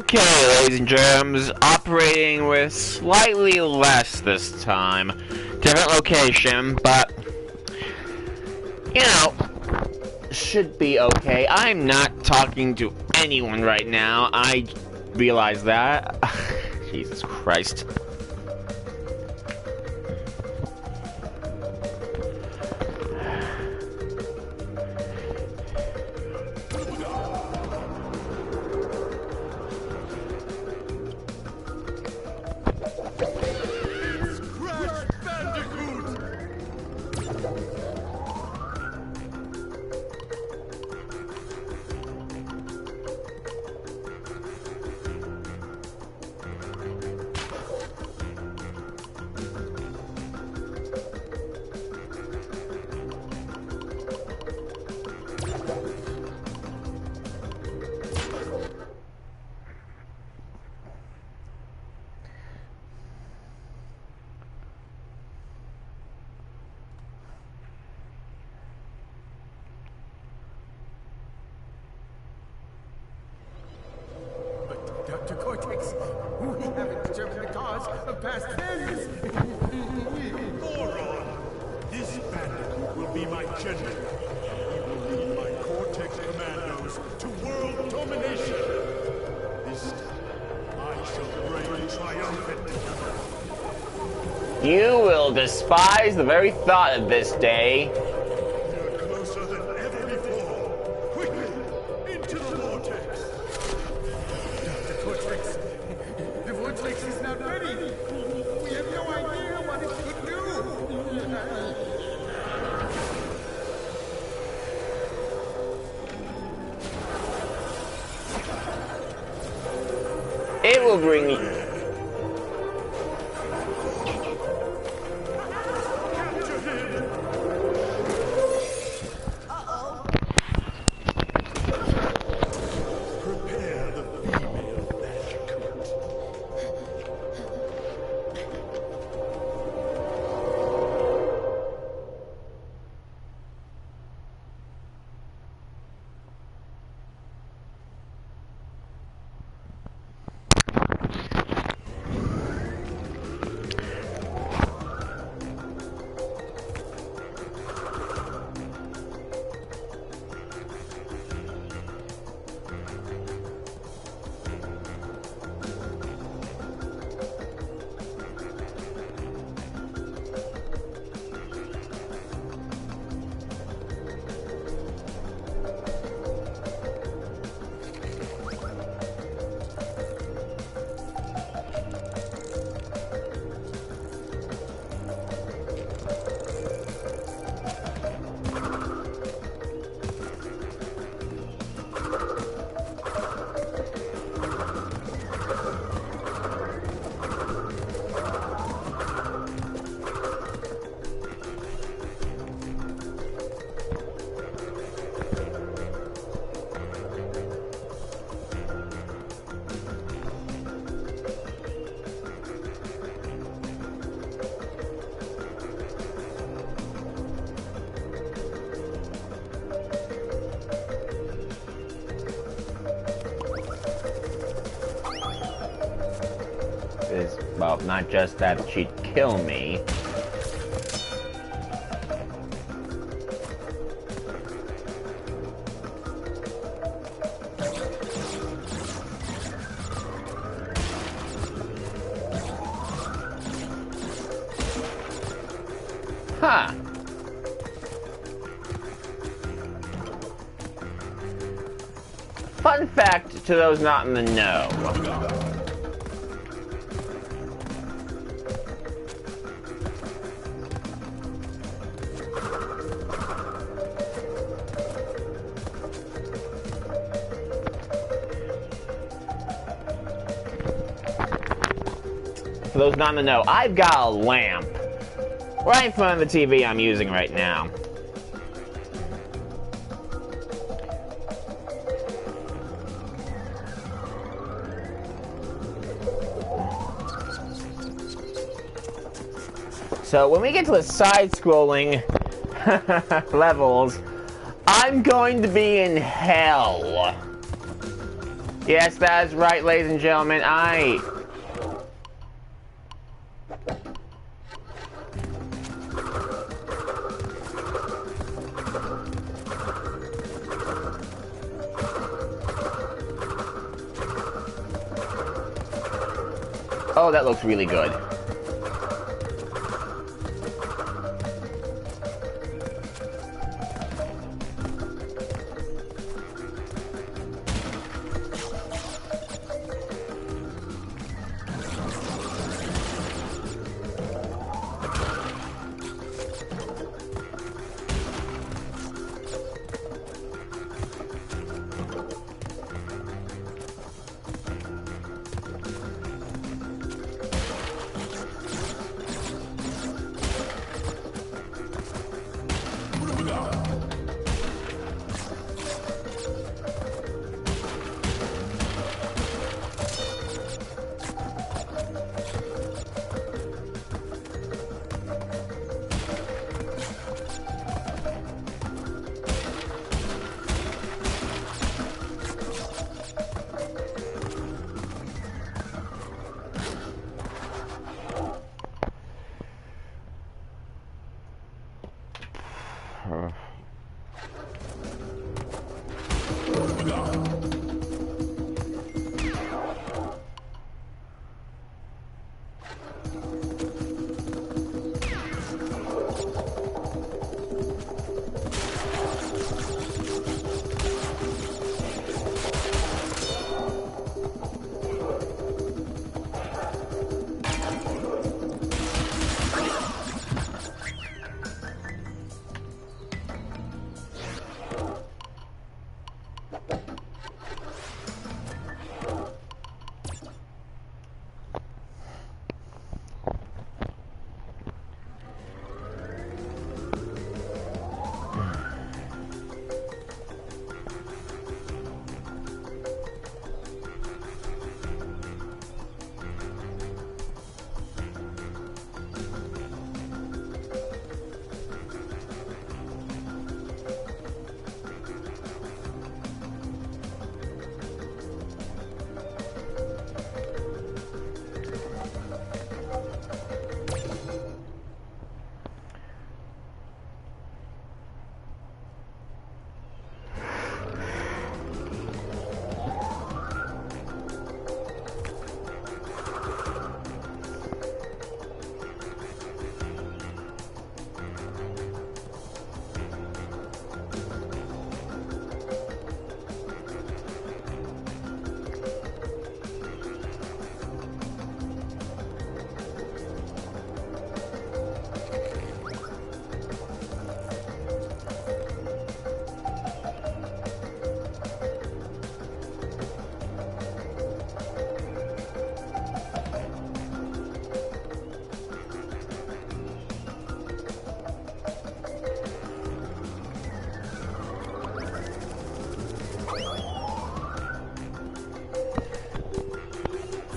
Okay, ladies and germs, operating with slightly less this time. Different location, but, you know, should be okay. I'm not talking to anyone right now. I realize that. Jesus Christ. Dr. Cortex, we haven't determined the cause of past failures. Moron! This Bandicoot will be my general. He will lead my Cortex commandos to world domination. This time, I shall reign triumphant. You will despise the very thought of this day. You're closer than ever before. Quickly, into the vortex. Dr. Cortex, the vortex is not ready. We have no idea what it could do. It will bring you. Prepare the female Bandicoot. Well, not just that she'd kill me. Huh. Fun fact to those not in the know. For those not in the know, I've got a lamp right in front of the TV I'm using right now. So when we get to the side-scrolling levels, I'm going to be in hell. Yes, that is right, ladies and gentlemen. Oh, that looks really good.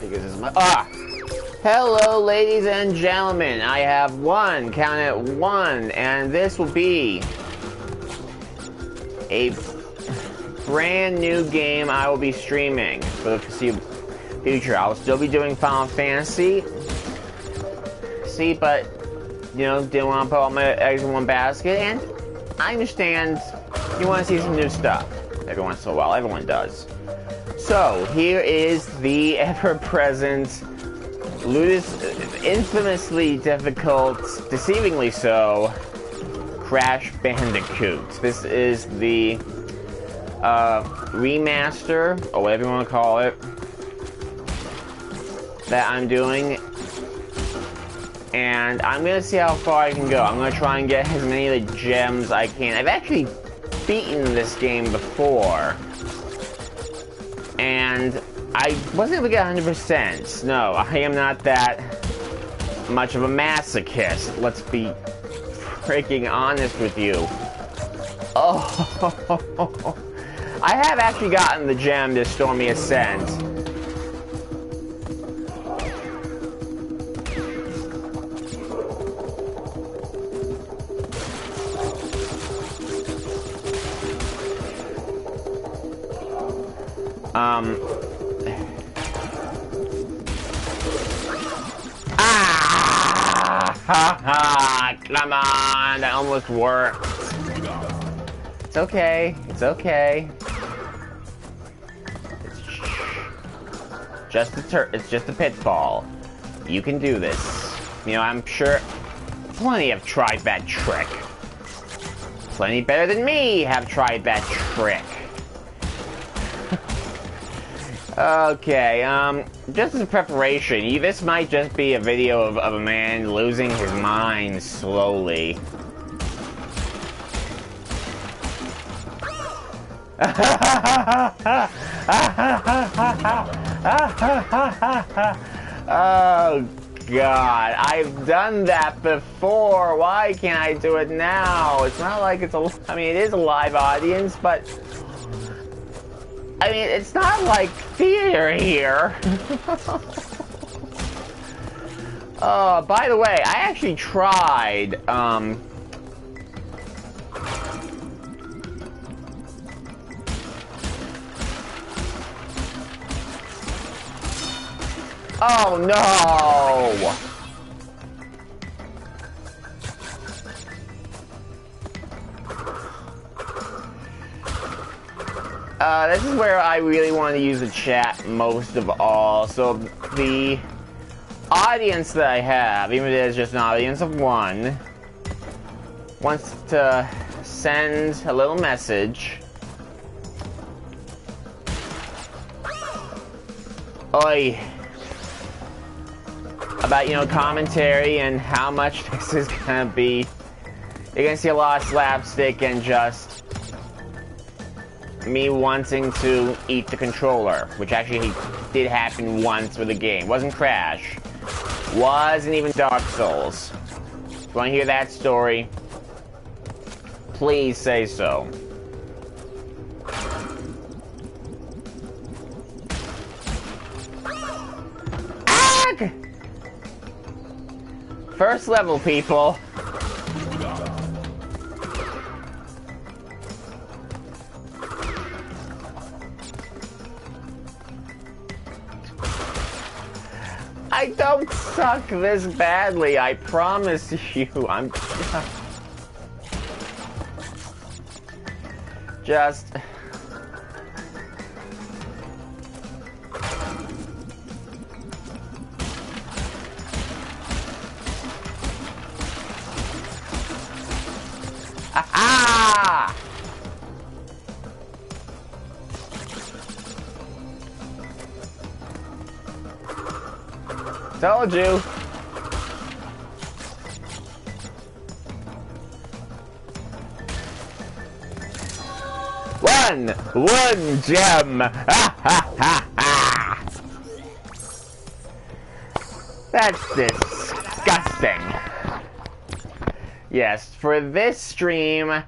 Because it's my hello, ladies and gentlemen. I have one, count it, one, and this will be a brand new game I will be streaming for the foreseeable future. I will still be doing Final Fantasy. See, but you know, didn't want to put all my eggs in one basket, and I understand you want to see some new stuff every once in a while. Everyone does. So here is the ever-present, infamously difficult, deceivingly so, Crash Bandicoot. This is the remaster, or whatever you want to call it, that I'm doing. And I'm going to see how far I can go. I'm going to try and get as many of the gems I can. I've actually beaten this game before. And I wasn't able to get 100%. No, I am not that much of a masochist. Let's be freaking honest with you. Oh, I have actually gotten the gem to Stormy Ascent. Come on, that almost worked. It's okay. It's okay. It's just a pitfall. You can do this. You know, I'm sure plenty have tried that trick. Plenty better than me have tried that trick. Okay, just as a preparation, this might just be a video of a man losing his mind slowly. Oh God, I've done that before. Why can't I do it now? It's not like it's a, I mean, it is a live audience, but I mean, it's not like theater here. Oh, by the way, I actually tried, oh no! This is where I really want to use the chat most of all. So the audience that I have, even if it is just an audience of one, wants to send a little message. Oi. About, you know, commentary and how much this is gonna be. You're gonna see a lot of slapstick and just me wanting to eat the controller, which actually did happen once with the game. Wasn't Crash. Wasn't even Dark Souls. If you want to hear that story, please say so. Ah! First level, people. I don't suck this badly, I promise you. I'm just... Ah! Told you. One gem. Ah, ha, ha, ha. That's disgusting. Yes, for this stream, and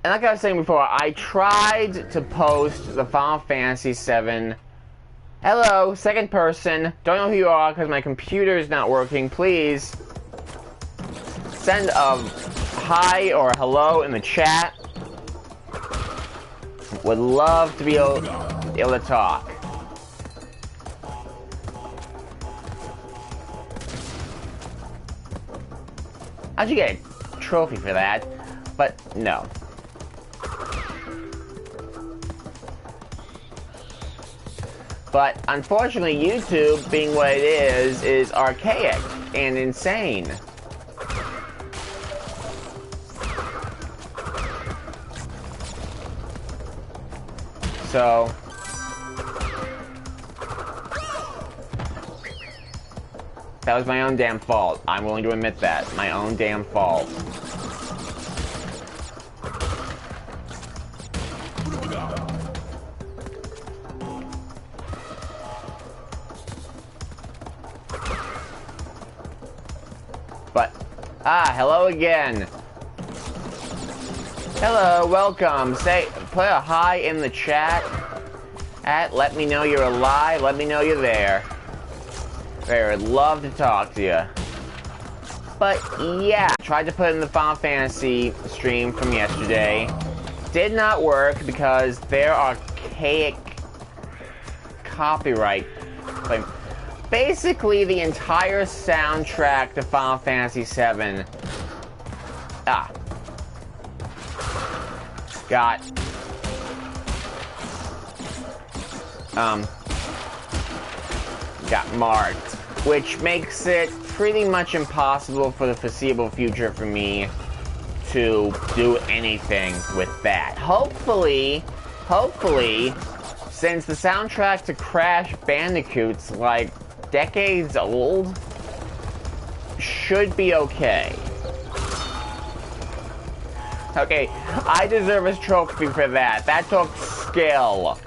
like I was saying before, I tried to post the Final Fantasy VII. Hello, second person. Don't know who you are because my computer is not working. Please send a hi or hello in the chat. Would love to be able to talk. How'd you get a trophy for that? But no. But unfortunately, YouTube, being what it is archaic and insane. So that was my own damn fault. I'm willing to admit that. My own damn fault. But, hello again. Hello, welcome. Put a hi in the chat. Let me know you're alive. Let me know you're there. I'd love to talk to you. But yeah, tried to put in the Final Fantasy stream from yesterday. Did not work because their archaic copyright claim. basically the entire soundtrack to Final Fantasy VII. Got marked, which makes it pretty much impossible for the foreseeable future for me to do anything with that. Hopefully, since the soundtrack to Crash Bandicoot's like decades old, should be okay. Okay, I deserve a trophy for that. That took skill.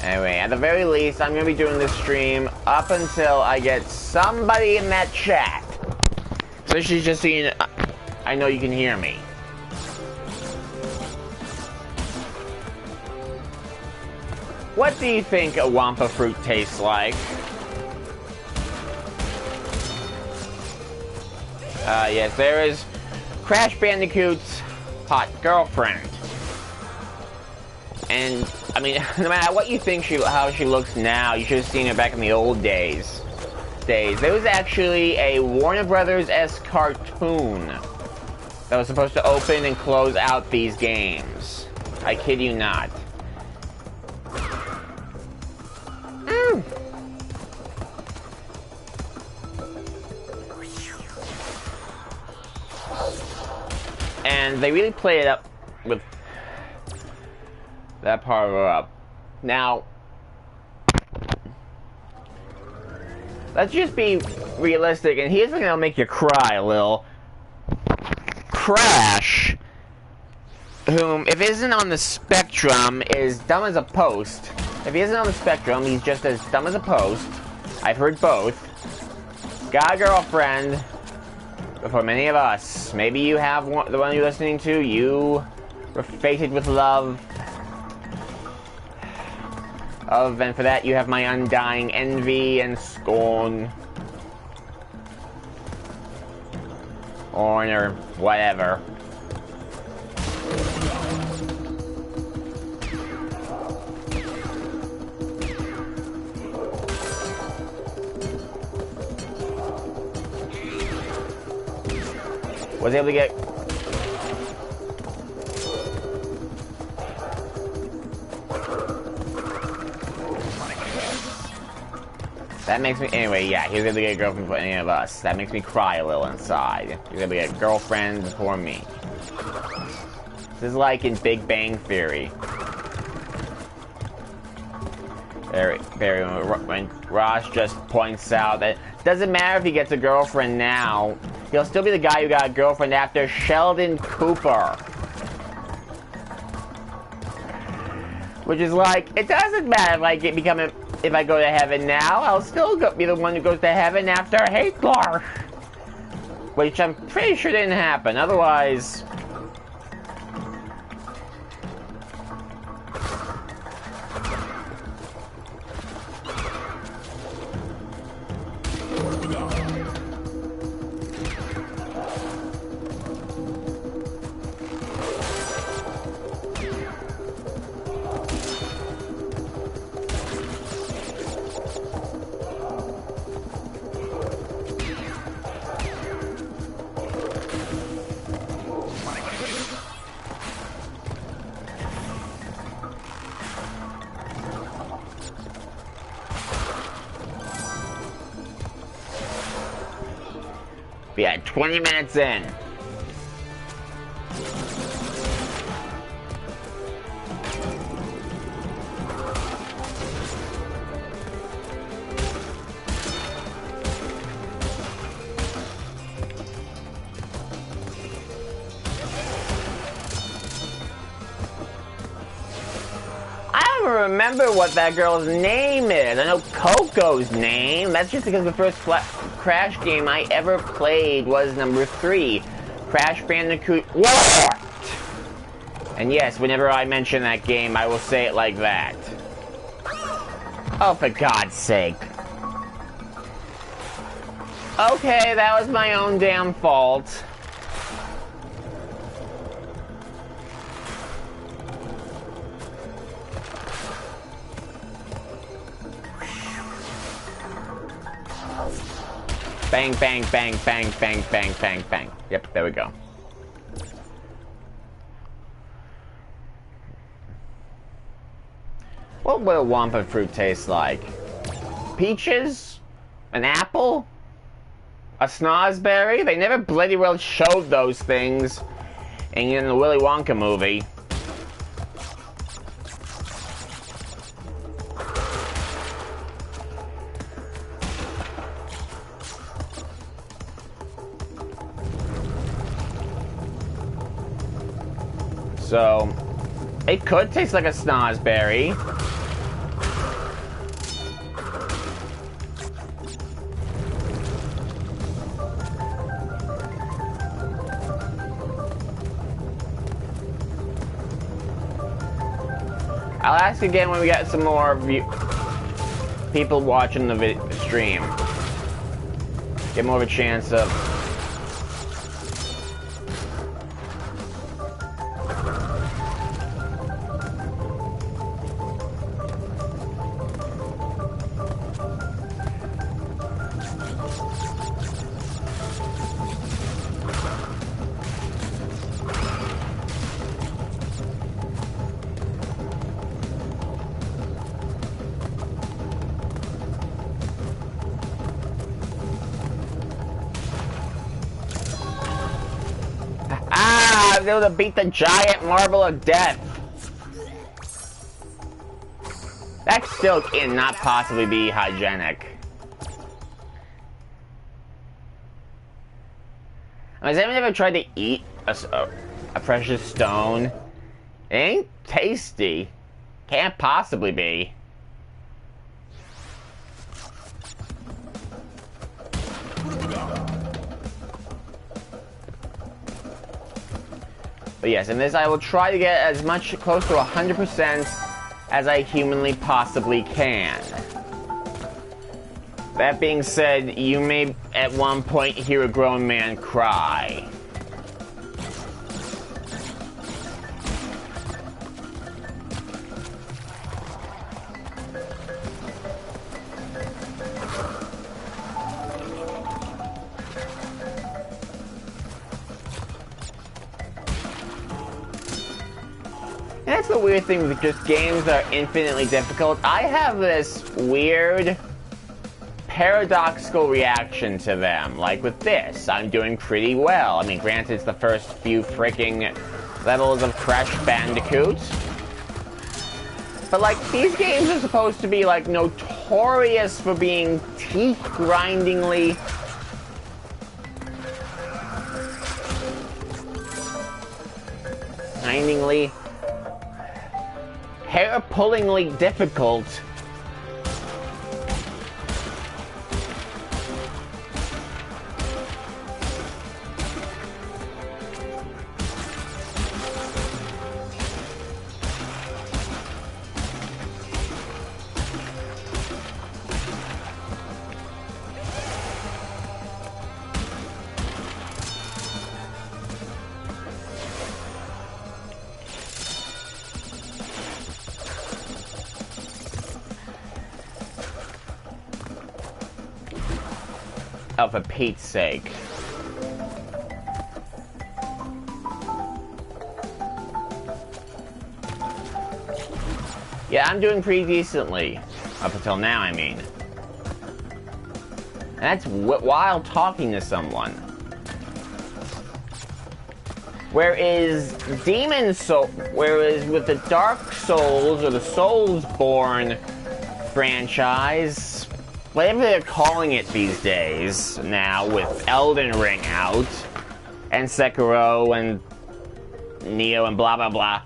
Anyway, at the very least, I'm going to be doing this stream up until I get somebody in that chat. So she's just seeing, I know you can hear me. What do you think a Wampa fruit tastes like? Yes, there is Crash Bandicoot's hot girlfriend. And, I mean, no matter what you think how she looks now, you should have seen her back in the old days. There was actually a Warner Brothers-esque cartoon that was supposed to open and close out these games. I kid you not. And they really played it up with that part of her up. Now, let's just be realistic, and here's something that'll make you cry a little. Crash, whom, if he isn't on the spectrum, is dumb as a post. If he isn't on the spectrum, he's just as dumb as a post. I've heard both. Got a girlfriend. But for many of us, maybe you have the one you're listening to, you were fated with love. And for that, you have my undying envy and scorn. Or whatever. Was able to get... That makes me... Anyway, yeah, he was able to get a girlfriend for any of us. That makes me cry a little inside. He was able to get a girlfriend before me. This is like in Big Bang Theory. When Ross just points out that it doesn't matter if he gets a girlfriend now, he'll still be the guy who got a girlfriend after Sheldon Cooper. Which is like, it doesn't matter if if I go to heaven now, I'll still be the one who goes to heaven after Hitler. Which I'm pretty sure didn't happen, otherwise... Yeah, 20 minutes in. I don't remember what that girl's name is. I know Coco's name. That's just because the first Crash game I ever played was number 3, Crash Bandicoot Warped. And yes, whenever I mention that game, I will say it like that. Oh, for God's sake. Okay, that was my own damn fault. Bang, bang, bang, bang, bang, bang, bang, bang. Yep, there we go. What will Wampa fruit taste like? Peaches? An apple? A snozberry? They never bloody well showed those things in the Willy Wonka movie. So, it could taste like a snozberry. I'll ask again when we get some more people watching the stream. Get more of a chance of... I was able to beat the giant marble of death. That still cannot possibly be hygienic. Has anyone ever tried to eat a precious stone? It ain't tasty. Can't possibly be. But yes, in this I will try to get as much close to 100% as I humanly possibly can. That being said, you may at one point hear a grown man cry. And that's the weird thing with just games that are infinitely difficult. I have this weird paradoxical reaction to them. Like with this, I'm doing pretty well. I mean, granted, it's the first few freaking levels of Crash Bandicoot. But like, these games are supposed to be like notorious for being teeth-grindingly hair-pullingly difficult. Oh, for Pete's sake. Yeah, I'm doing pretty decently. Up until now, I mean. And that's while talking to someone. Whereas with the Dark Souls, or the Soulsborne franchise, whatever they're calling it these days now, with Elden Ring out, and Sekiro, and Neo, and blah blah blah.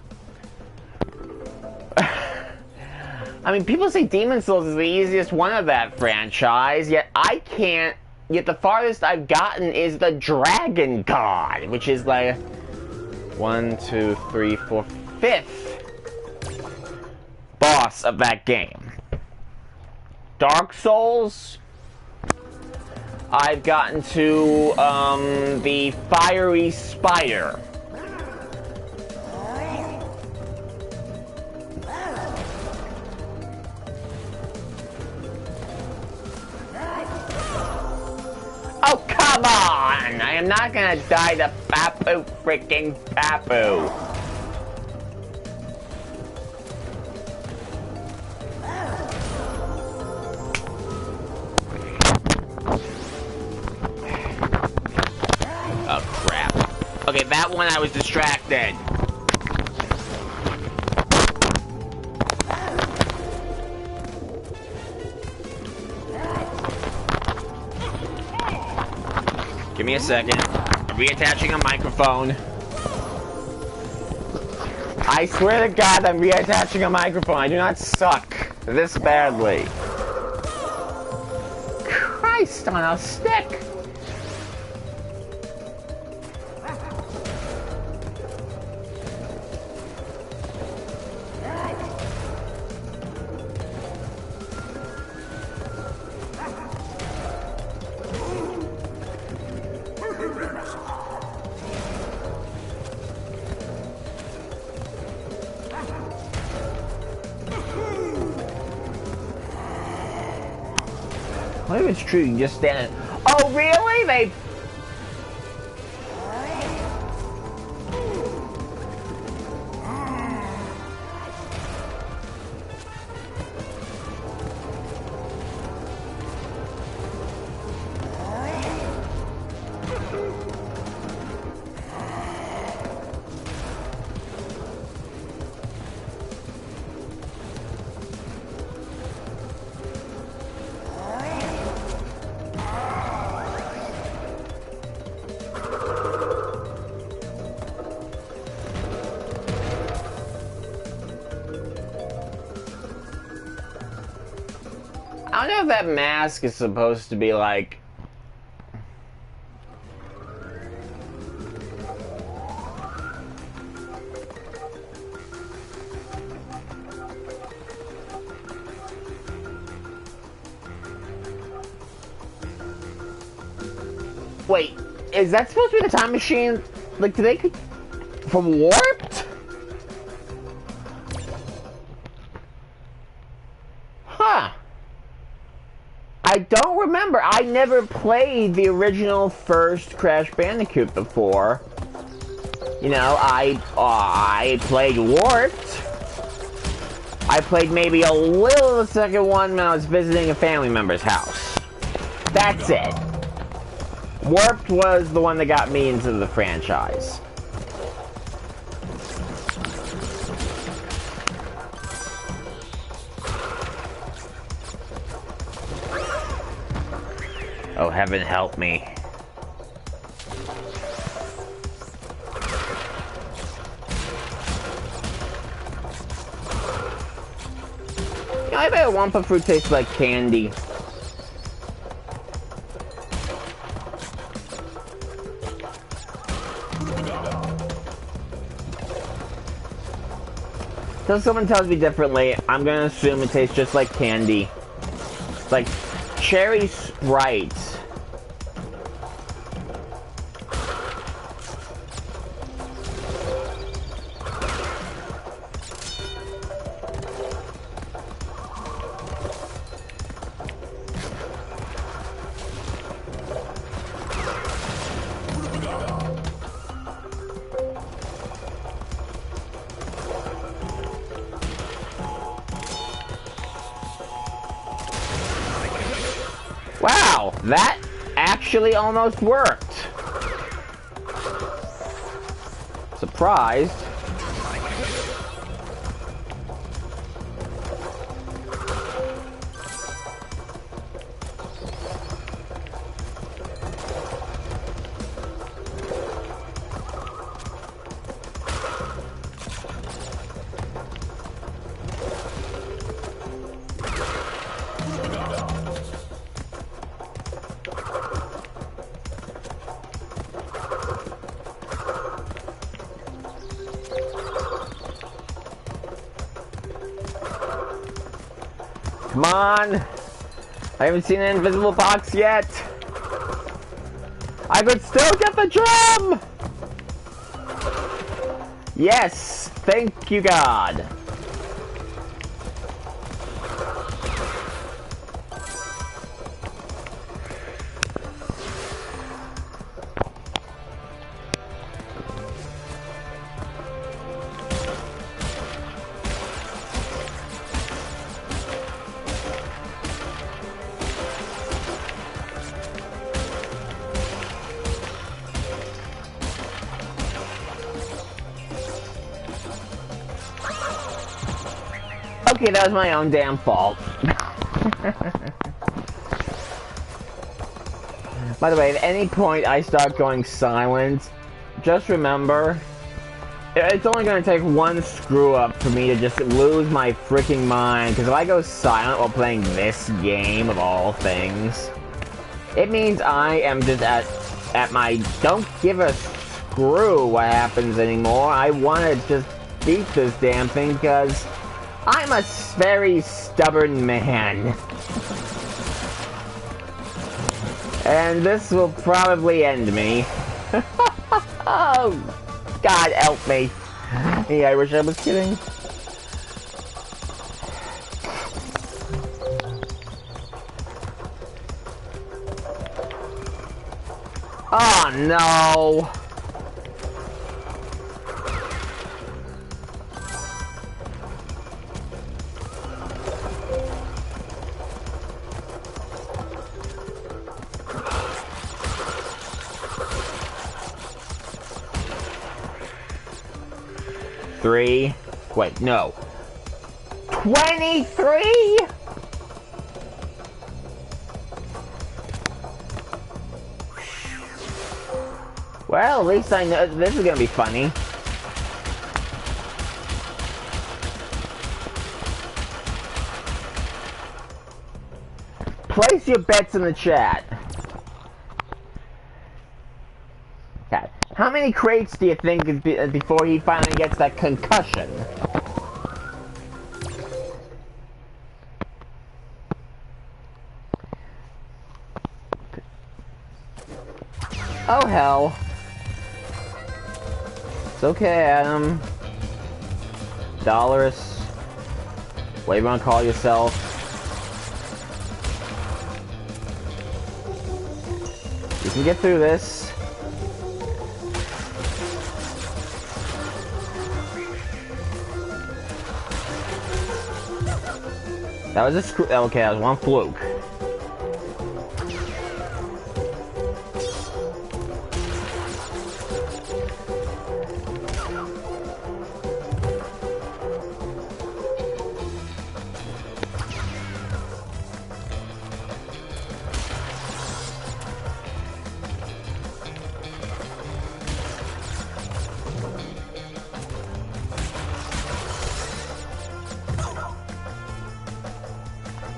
I mean, people say Demon Souls is the easiest one of that franchise, yet I can't, yet the farthest I've gotten is the Dragon God, which is like 1, 2, 3, 4, 5th boss of that game. Dark Souls, I've gotten to the Fiery Spider. Come on! I am not gonna die to Papu freaking Papu. Oh crap. Okay, that one I was distracted. Give me a second. I'm reattaching a microphone. I swear to God, I'm reattaching a microphone. I do not suck this badly. Christ on a stick! What if it's true? You just stand in. Oh, really? They. I don't know if that mask is supposed to be like. Wait, is that supposed to be the time machine? Like, do they could from Warped? Huh. I don't remember. I never played the original first Crash Bandicoot before. You know, I played Warped. I played maybe a little of the second one when I was visiting a family member's house. That's it. Warped was the one that got me into the franchise. Oh, heaven help me. You know, I bet Wumpa fruit tastes like candy. Until someone tells me differently, I'm gonna assume it tastes just like candy. Like cherry Sprite. Wow, that actually almost worked. Surprised. Come on! I haven't seen an invisible box yet! I could still get the drum! Yes! Thank you, God! Okay, that was my own damn fault. By the way, at any point I start going silent, just remember, it's only going to take one screw-up for me to just lose my freaking mind, because if I go silent while playing this game, of all things, it means I am just at my don't give a screw what happens anymore. I want to just beat this damn thing, because I'm a very stubborn man. And this will probably end me. Oh, God help me. Yeah, I wish I was kidding. Oh, no. Three. Wait, no. 23? Well, at least I know this is gonna be funny. Place your bets in the chat. Okay. How many crates do you think before he finally gets that concussion? Oh hell. It's okay, Adam. Dolores. What you wanna call yourself? You can get through this. That was a screw. Okay, that was one fluke.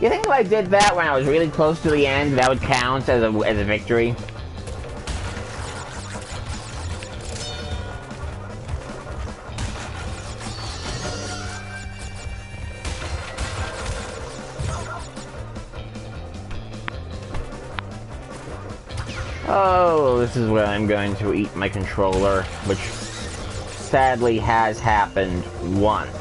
You think if I did that when I was really close to the end, that would count as a victory? Oh, this is where I'm going to eat my controller, which sadly has happened once.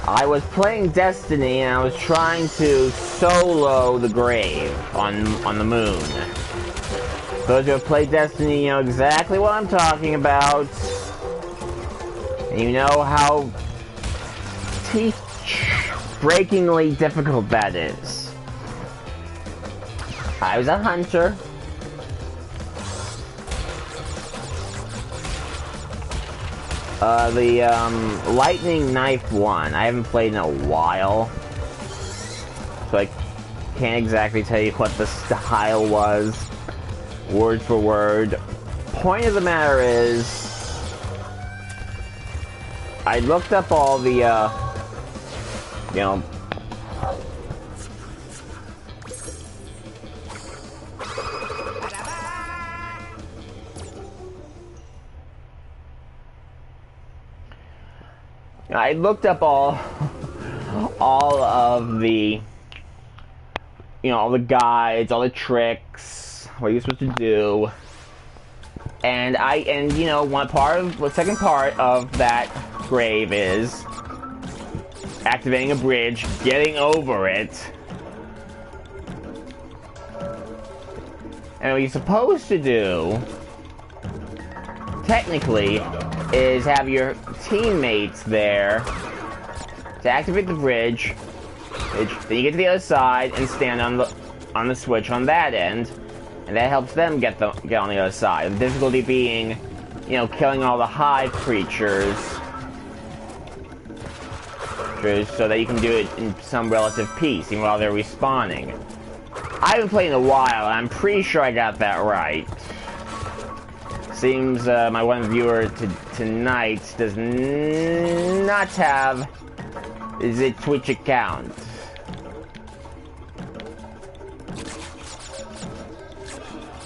I was playing Destiny and I was trying to solo the grave on the moon. Those who have played Destiny know exactly what I'm talking about. And you know how teeth-breakingly difficult that is. I was a hunter. The lightning knife one, I haven't played in a while, so I can't exactly tell you what the style was, word for word. Point of the matter is, I looked up all the, you know, I looked up all of the, you know, all the guides, all the tricks, what you're supposed to do, and you know, the second part of that grave is activating a bridge, getting over it, and what you're supposed to do, technically, is have your teammates there to activate the bridge. Then you get to the other side and stand on the switch on that end. And that helps them get on the other side. The difficulty being, you know, killing all the hive creatures. So that you can do it in some relative peace, even while they're respawning. I haven't played in a while, and I'm pretty sure I got that right. Seems my one viewer tonight does not have the Twitch account.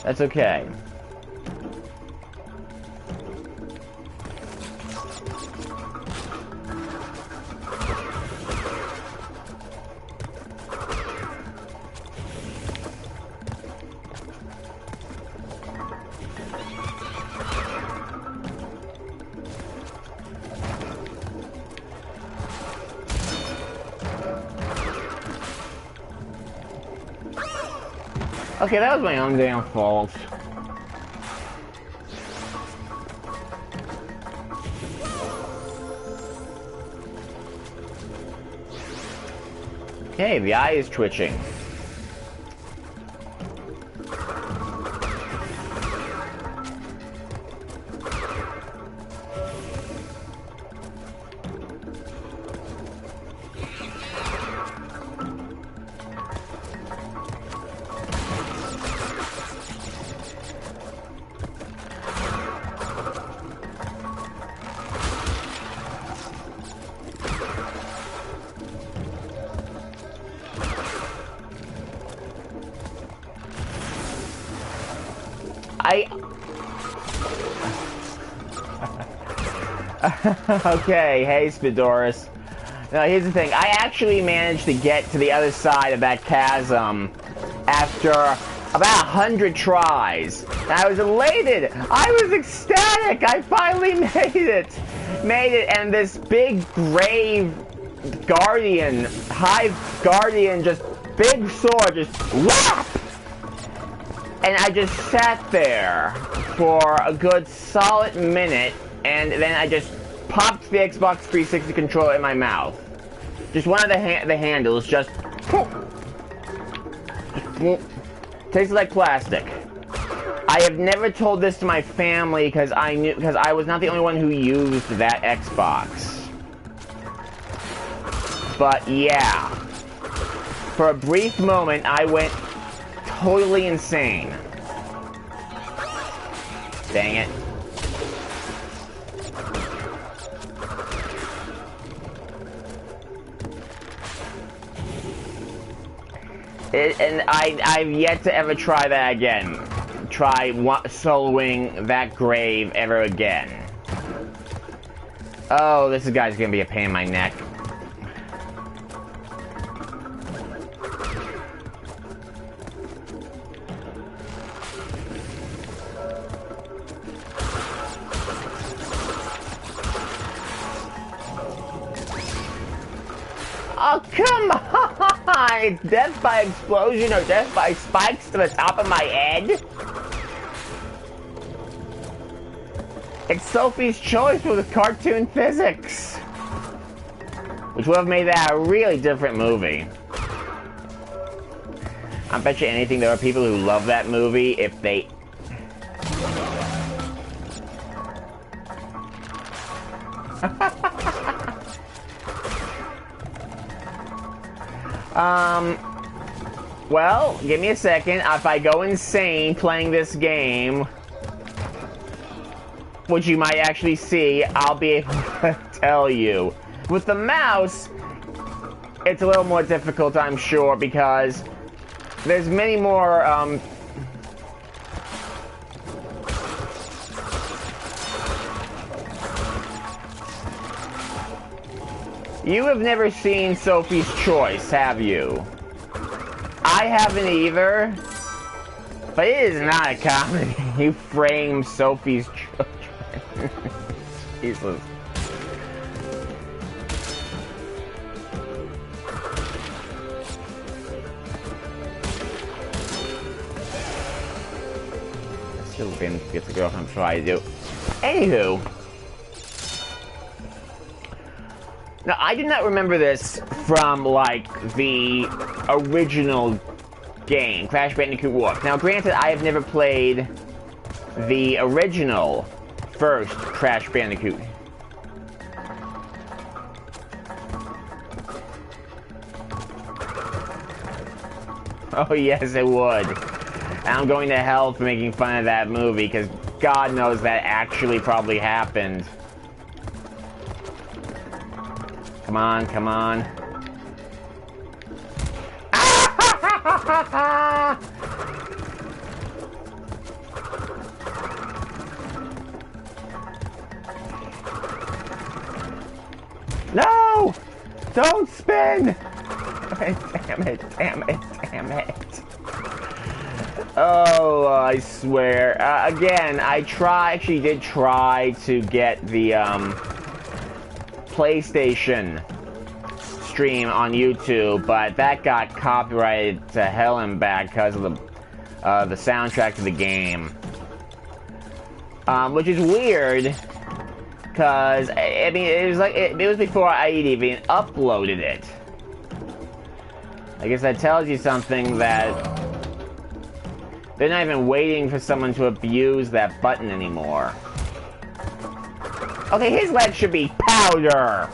That's okay. Okay, that was my own damn fault. Okay, the eye is twitching. Okay, hey Spidoris. Now here's the thing, I actually managed to get to the other side of that chasm after about 100 tries. And I was elated! I was ecstatic! I finally made it! And this big grave guardian, hive guardian, just big sword, just whap! And I just sat there for a good solid minute, and then I just popped the Xbox 360 controller in my mouth. Just one of the handles, just tastes like plastic. I have never told this to my family because I was not the only one who used that Xbox. But yeah, for a brief moment, I went totally insane. Dang it. And I've yet to ever try that again. Try soloing that grave ever again. Oh, this guy's gonna be a pain in my neck. Oh, come on! It's death by explosion or death by spikes to the top of my head? It's Sophie's Choice with cartoon physics. Which would have made that a really different movie. I bet you anything there are people who love that movie if they... Well, give me a second. If I go insane playing this game, which you might actually see, I'll be able to tell you. With the mouse, it's a little more difficult, I'm sure, because there's many more, You have never seen Sophie's Choice, have you? I haven't either. But it is not a comedy. You frame Sophie's children. Jesus. Still get the girl I'm trying to do. Anywho. Now, I did not remember this from, like, the original game, Crash Bandicoot Warped. Now, granted, I have never played the original first Crash Bandicoot. Oh, yes, it would. And I'm going to hell for making fun of that movie, because God knows that actually probably happened. Come on, come on. No! Don't spin! Damn it, damn it, damn it. Oh, I swear. Again, I actually did try to get the, PlayStation stream on YouTube, but that got copyrighted to hell and back because of the soundtrack to the game. Which is weird, because, I mean, it was like, it was before I even uploaded it. I guess that tells you something, that they're not even waiting for someone to abuse that button anymore. Okay, his legs should be powder!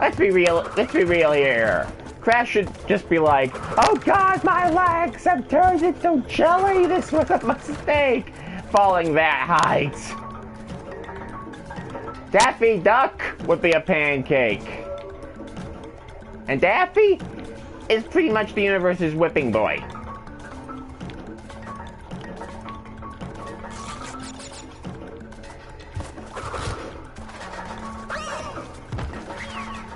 Let's be real here. Crash should just be like, oh god, my legs have turned into jelly! This was a mistake! Falling that height. Daffy Duck would be a pancake. And Daffy is pretty much the universe's whipping boy.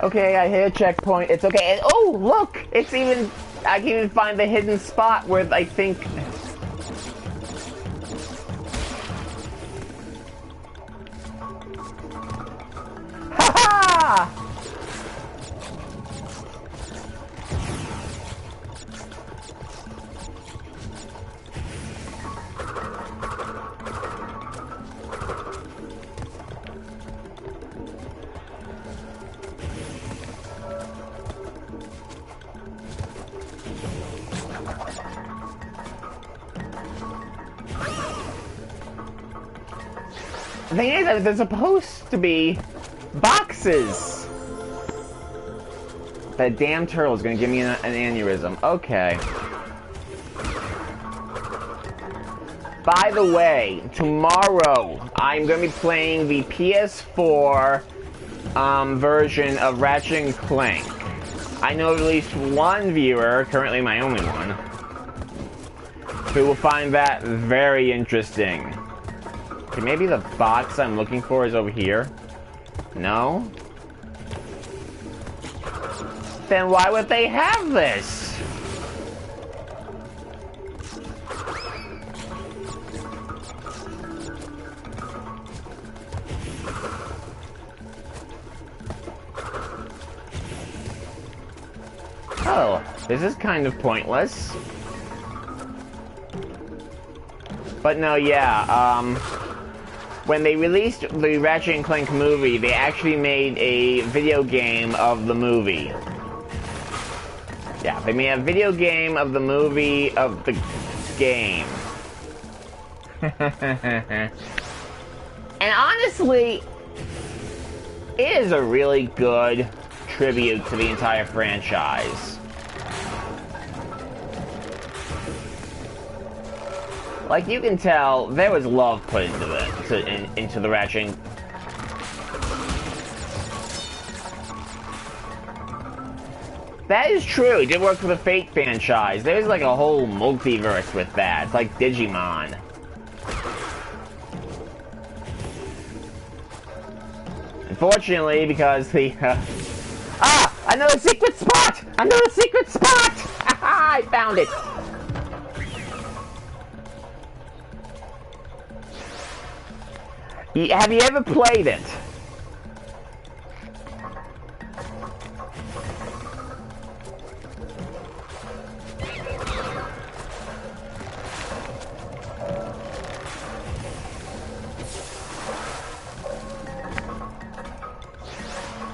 Okay, I hit a checkpoint. It's okay. And, oh, look! It's even... I can even find the hidden spot where I think... Ha-ha! The thing is that there's supposed to be boxes. That damn turtle is going to give me an aneurysm. Okay. By the way, tomorrow I'm going to be playing the PS4 version of Ratchet and Clank. I know of at least one viewer, currently my only one, who will find that very interesting. Okay, maybe the box I'm looking for is over here? No? Then why would they have this? Oh, this is kind of pointless. But no, yeah, when they released the Ratchet and Clank movie, they actually made a video game of the movie. Yeah, they made a video game of the movie of the game. And honestly, it is a really good tribute to the entire franchise. Like, you can tell, there was love put into the Ratchet. That is true, it did work for the Fate franchise. There's like a whole multiverse with that. It's like Digimon. Unfortunately, because the, another secret spot! Another secret spot! I found it! Have you ever played it?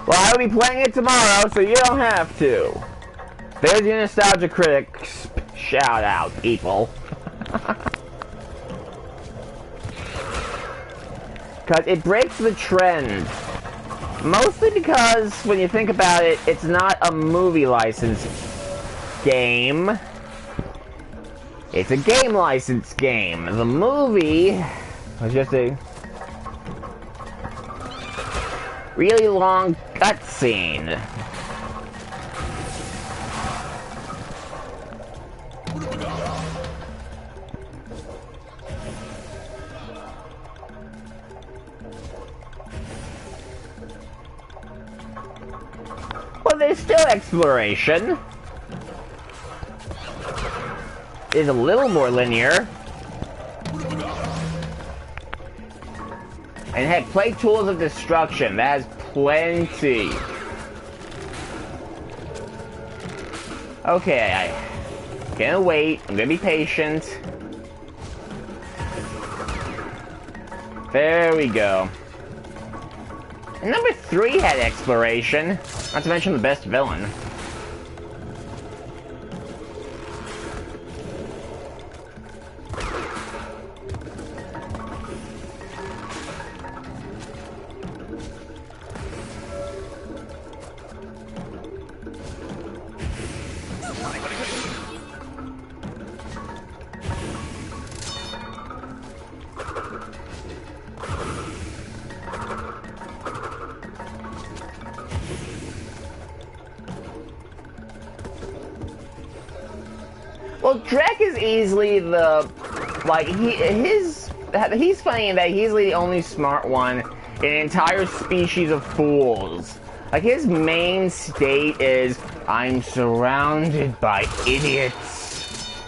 Well, I'll be playing it tomorrow, so you don't have to. There's your Nostalgia Critic Shout out, people. Because it breaks the trend. Mostly because, when you think about it, it's not a movie license game. It's a game license game. The movie was just a really long cutscene. Well, there's still exploration. It's a little more linear. And heck, play Tools of Destruction. That has plenty. Okay, I'm gonna wait. I'm gonna be patient. There we go. And number 3 had exploration. Not to mention the best villain. Well, Drek is easily the, like, he's funny in that he's easily the only smart one in an entire species of fools. Like, his main state is, I'm surrounded by idiots.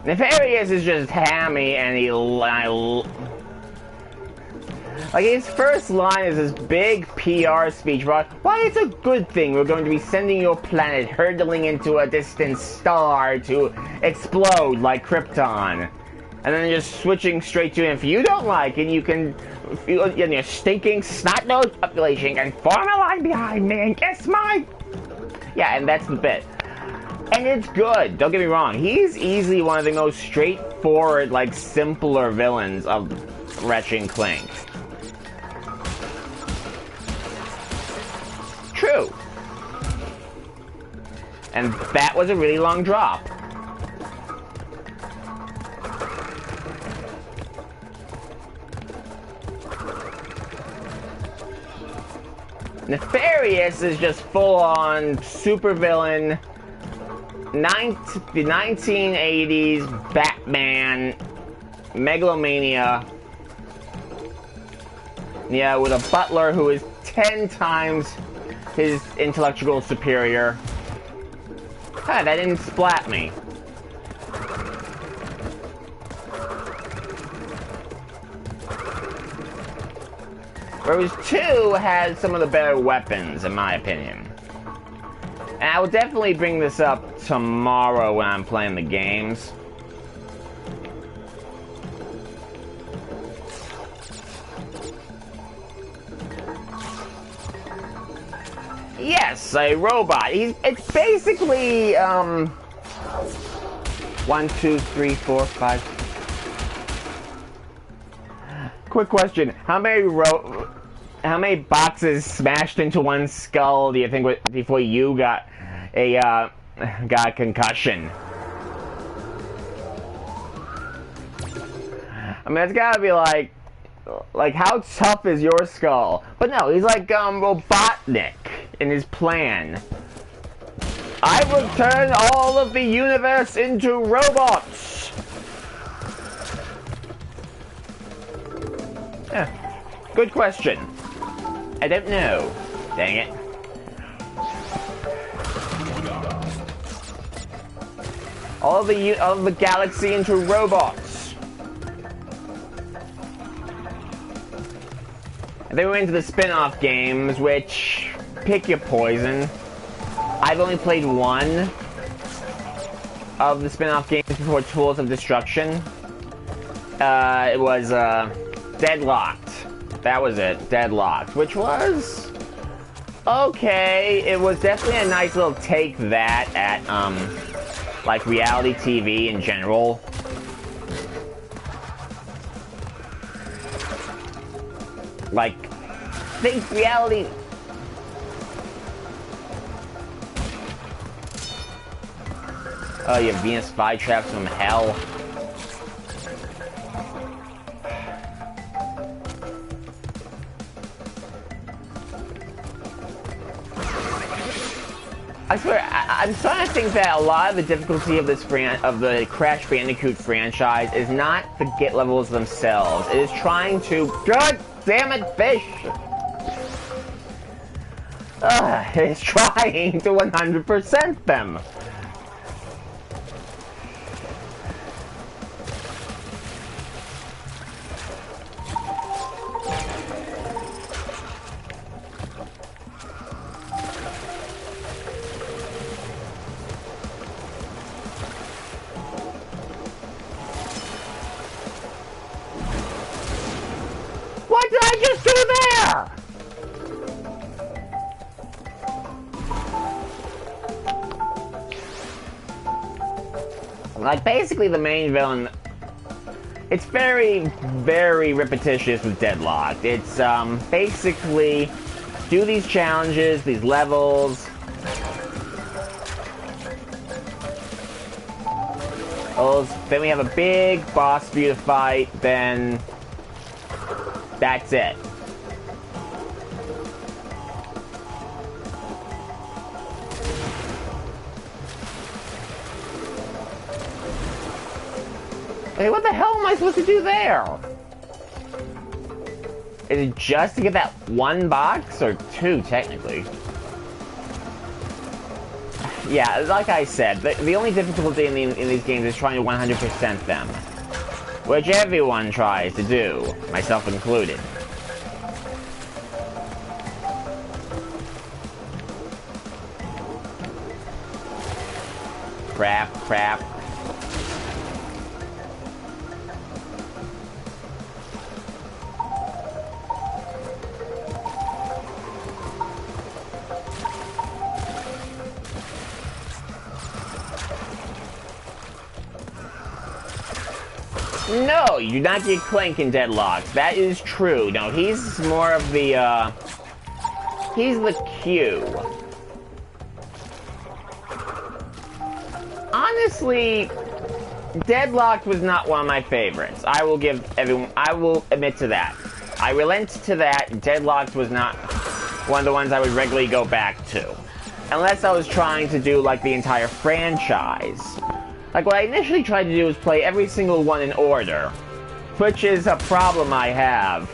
Nefarious is just hammy, and like, his first line is this big PR speech about why it's a good thing we're going to be sending your planet hurtling into a distant star to explode like Krypton. And then just switching straight to, if you don't like it, you can, your stinking snot-nosed population can form a line behind me and kiss my... Yeah, and that's the bit. And it's good, don't get me wrong. He's easily one of the most straightforward, like, simpler villains of Ratchet & Clank. True. And that was a really long drop. Nefarious is just full-on supervillain, the 1980s Batman, megalomania. Yeah, with a butler who is 10 times his intellectual superior. Ah, that didn't splat me. Whereas 2 has some of the better weapons, in my opinion. And I will definitely bring this up tomorrow when I'm playing the games. Yes, a robot. It's basically, 1, 2, 3, 4, 5. Quick question: how many boxes smashed into one skull do you think before you got a concussion? I mean, that's gotta be like how tough is your skull? But no, he's like Robotnik in his plan. I will turn all of the universe into robots. Yeah, good question. I don't know. Dang it. All of the galaxy into robots. And then we went into the spin-off games, which pick your poison. I've only played one of the spin-off games before Tools of Destruction. It was Deadlocked. That was it, Deadlocked, which was Okay, it was definitely a nice little take that at, like reality TV in general. Like, think reality... Oh, you have Venus flytraps from hell. I swear, I'm starting to think that a lot of the difficulty of this of the Crash Bandicoot franchise is not the get levels themselves. It is trying to... God damn it, fish! It is trying to 100% them. What did I just do there? Like, basically the main villain, it's very, very repetitious with Deadlocked. It's, basically, do these challenges, these levels. Then we have a big boss for you to fight, then that's it. Hey, what the hell am I supposed to do there? Is it just to get that one box? Or two, technically? Yeah, like I said, the only difficulty in these games is trying to 100% them. Which everyone tries to do, myself included. Crap, crap. No, you do not get Clank in Deadlocked. That is true. No, he's more of the, he's the Q. Honestly, Deadlocked was not one of my favorites. I will admit to that. I relent to that. Deadlocked was not one of the ones I would regularly go back to. Unless I was trying to do, like, the entire franchise. Like, what I initially tried to do was play every single one in order. Which is a problem I have.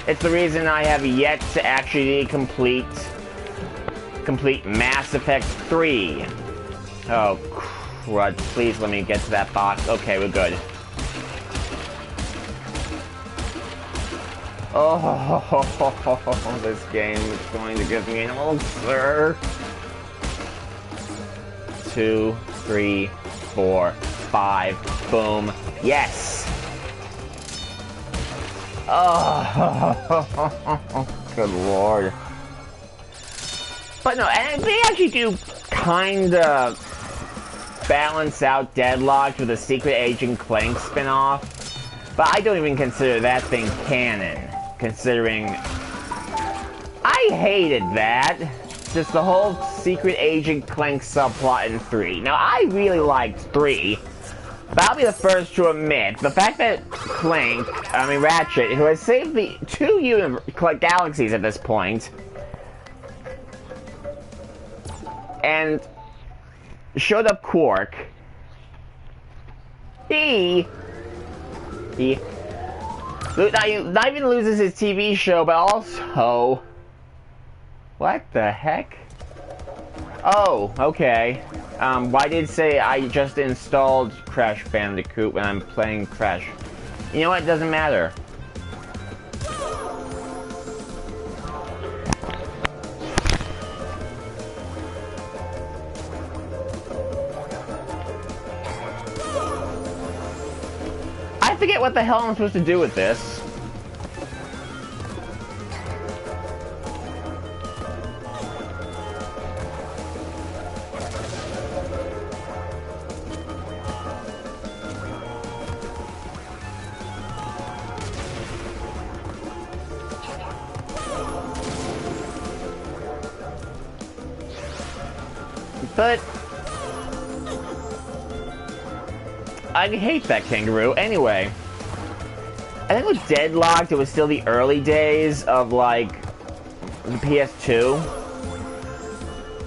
It's the reason I have yet to actually complete Mass Effect 3. Oh, crud. Please let me get to that box. Okay, we're good. Oh, this game is going to give me an ulcer. 2, 3, 4, 5. Boom. Yes! Oh, good lord. But no, and they actually do kinda balance out Deadlocked with a Secret Agent Clank spin-off. But I don't even consider that thing canon, considering I hated that. Just the whole Secret Agent Clank subplot in 3. Now, I really liked 3, but I'll be the first to admit, the fact that Ratchet, who has saved the 2 galaxies at this point, and showed up Quark, he not even loses his TV show, but also... What the heck? Oh, okay. Why did it say I just installed Crash Bandicoot when I'm playing Crash? You know what? It doesn't matter. I forget what the hell I'm supposed to do with this. But I hate that kangaroo. Anyway, I think with Deadlocked, it was still the early days of, like, the PS2.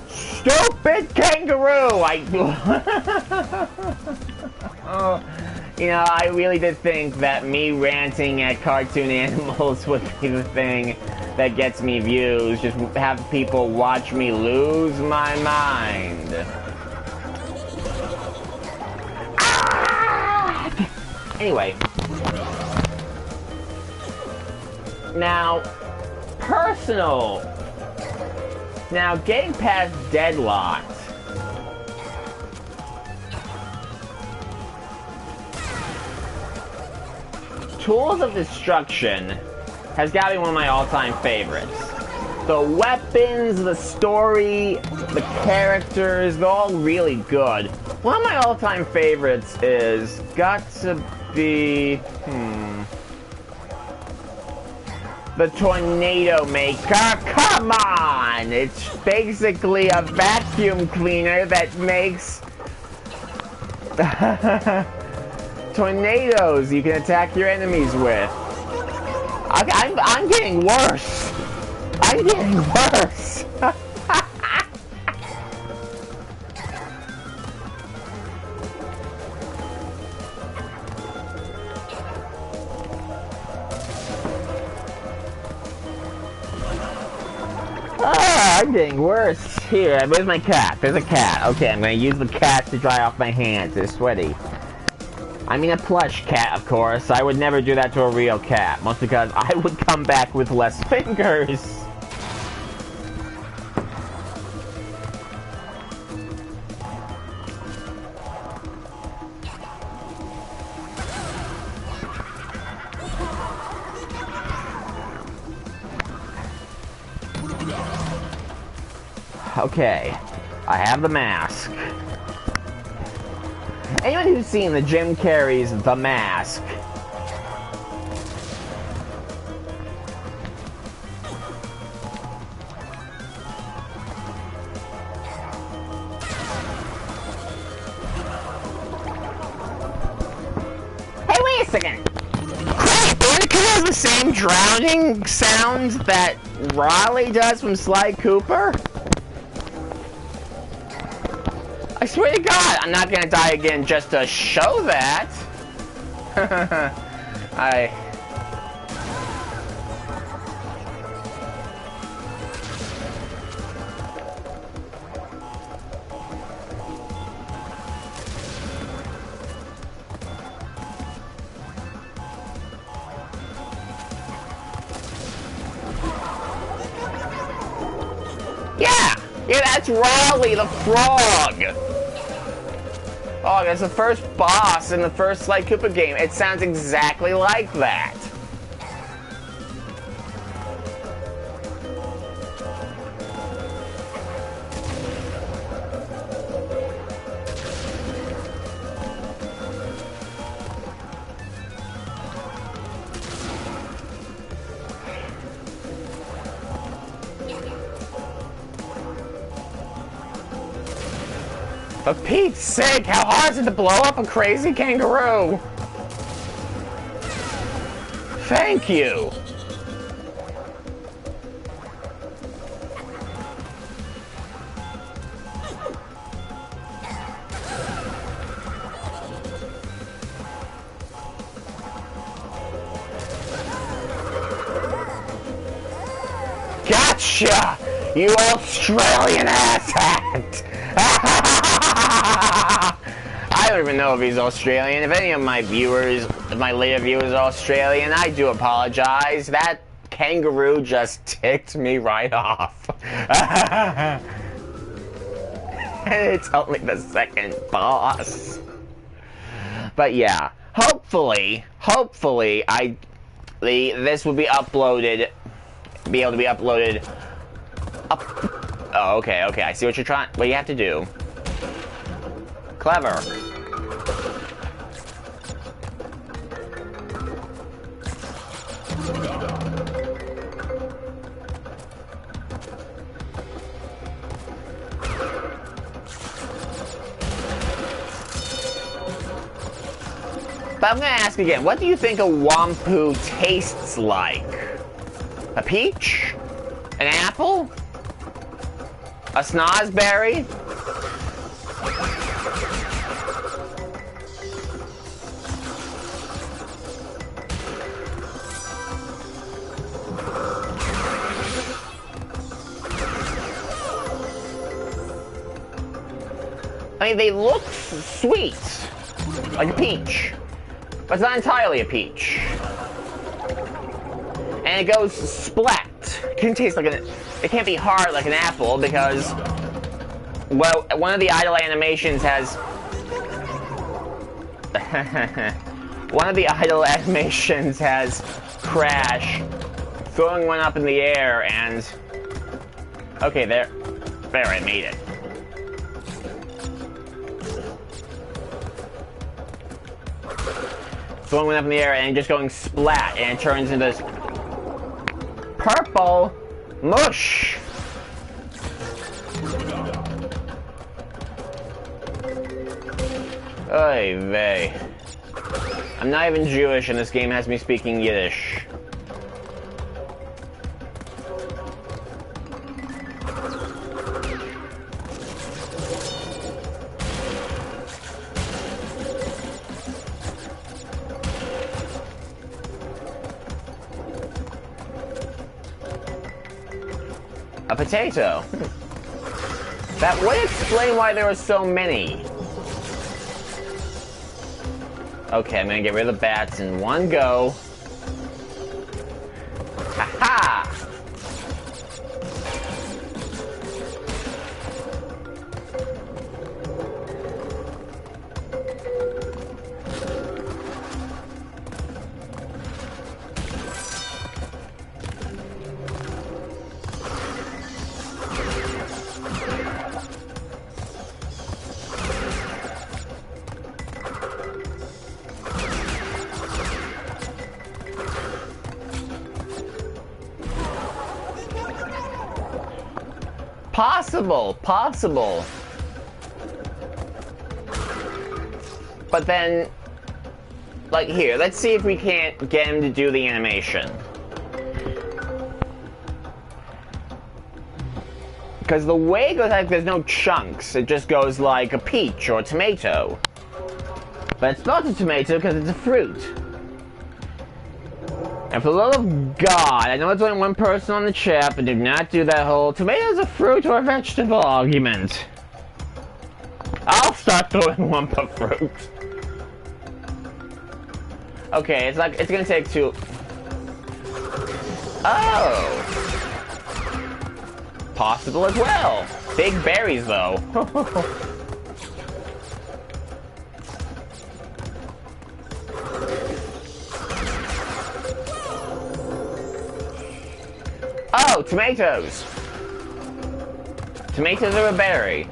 Stupid kangaroo! Oh, you know, I really did think that me ranting at cartoon animals would be the thing that gets me views. Just have people watch me lose my mind. Ah! Anyway. Now, personal. Now, getting past Deadlocked. Tools of Destruction has got to be one of my all-time favorites. The weapons, the story, the characters, they're all really good. One of my all-time favorites is got to be... The Tornado Maker. Come on! It's basically a vacuum cleaner that makes tornadoes you can attack your enemies with. I'm getting worse. I'm getting worse. I'm getting worse. Here, where's my cat? There's a cat. Okay, I'm gonna use the cat to dry off my hands. They're sweaty. I mean a plush cat, of course. I would never do that to a real cat. Mostly because I would come back with less fingers. Okay, I have the mask. Anyone who's seen the Jim Carrey's The Mask. Hey, wait a second! Bandicoot has the same drowning sounds that Raleigh does from Sly Cooper? I swear to God, I'm not gonna die again just to show that. Yeah, that's Raleigh the Frog. Oh, that's the first boss in the first Sly Cooper game. It sounds exactly like that. For Pete's sake, how hard is it to blow up a crazy kangaroo? Thank you. Gotcha, you Australian asshat! I don't even know if he's Australian. If any of my viewers, my later viewers are Australian, I do apologize. That kangaroo just ticked me right off. And it's only the second boss. But yeah, hopefully, this will be uploaded, be able to be uploaded. Oh, okay, I see what you're trying, what you have to do. Clever. But I'm gonna ask again, what do you think a Wampu tastes like? A peach? An apple? A snozberry? I mean, they look sweet, like a peach, but it's not entirely a peach. And it goes splat. It can taste like it can't be hard like an apple because, well, one of the idle animations has, one of the idle animations has Crash throwing one up in the air and, okay, there, I made it. Throwing one up in the air and just going splat, and it turns into this purple mush. Oy vey. I'm not even Jewish and this game has me speaking Yiddish. A potato. That would explain why there were so many. Okay, I'm gonna get rid of the bats in one go. Ha-ha! Possible. But then, like here, let's see if we can't get him to do the animation. Because the way it goes, like, there's no chunks. It just goes like a peach or a tomato. But it's not a tomato because it's a fruit. And for the love of God, I know it's only one person on the chat, but do not do that whole tomato's a fruit or a vegetable argument. I'll start throwing one per fruit. Okay, it's gonna take two. Oh! Possible as well. Big berries, though. Oh, tomatoes! Tomatoes are a berry.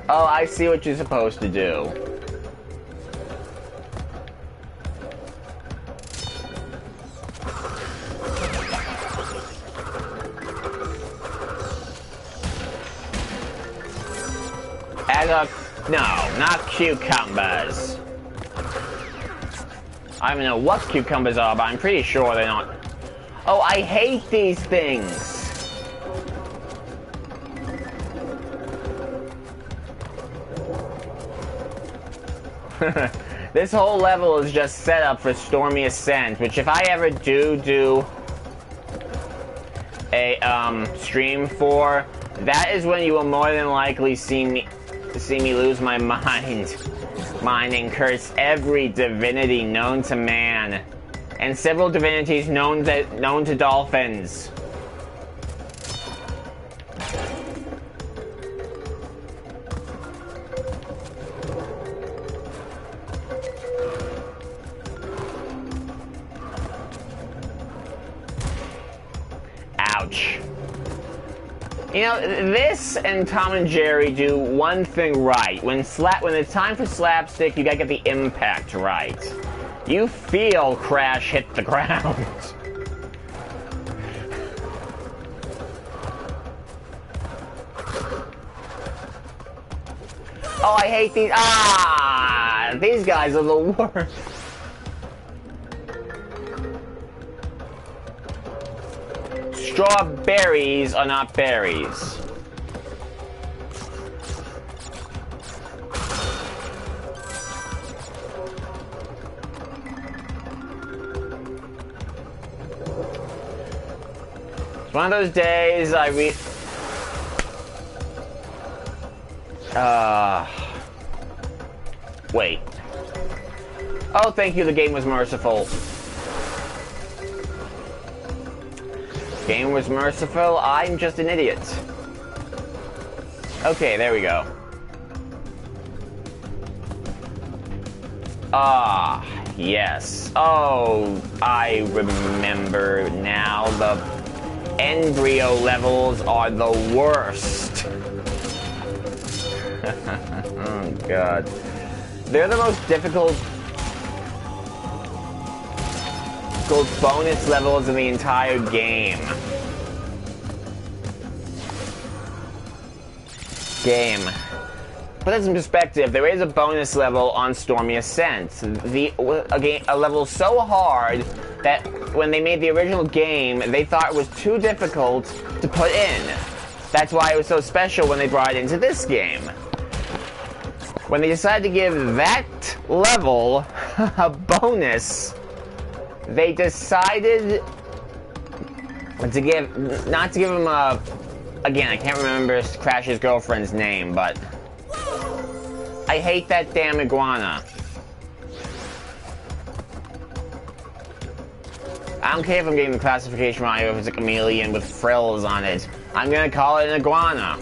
Oh, I see what you're supposed to do. No, not cucumbers. I don't know what cucumbers are, but I'm pretty sure they're not. Oh, I hate these things. This whole level is just set up for Stormy Ascent, which if I ever do a stream for, that is when you will more than likely see me lose my mind and curse every divinity known to man, and several divinities known to dolphins. Ouch. You know, this and Tom and Jerry do one thing right. When it's time for slapstick, you gotta get the impact right. You feel Crash hit the ground. Oh, I hate these. Ah! These guys are the worst. Strawberries are not berries. It's one of those days I read. Wait. Oh, thank you, the game was merciful. Game was merciful, I'm just an idiot. Okay, there we go. Ah, yes. Oh, I remember now. The embryo levels are the worst. Oh, God. They're the most difficult bonus levels in the entire game. Put this in perspective, there is a bonus level on Stormy Ascent. A level so hard that when they made the original game, they thought it was too difficult to put in. That's why it was so special when they brought it into this game. When they decided to give that level a bonus, they decided to not to give him a, again, I can't remember Crash's girlfriend's name, but I hate that damn iguana. I don't care if I'm getting the classification wrong, if it's a chameleon with frills on it. I'm gonna call it an iguana.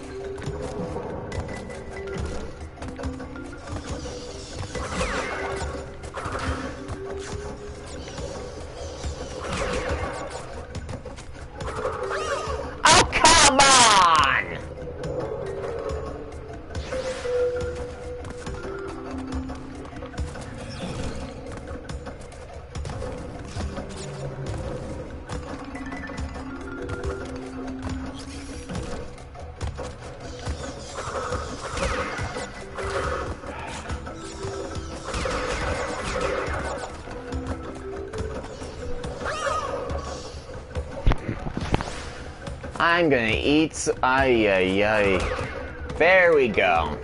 I'm gonna eat. Ay, ay, ay. There we go.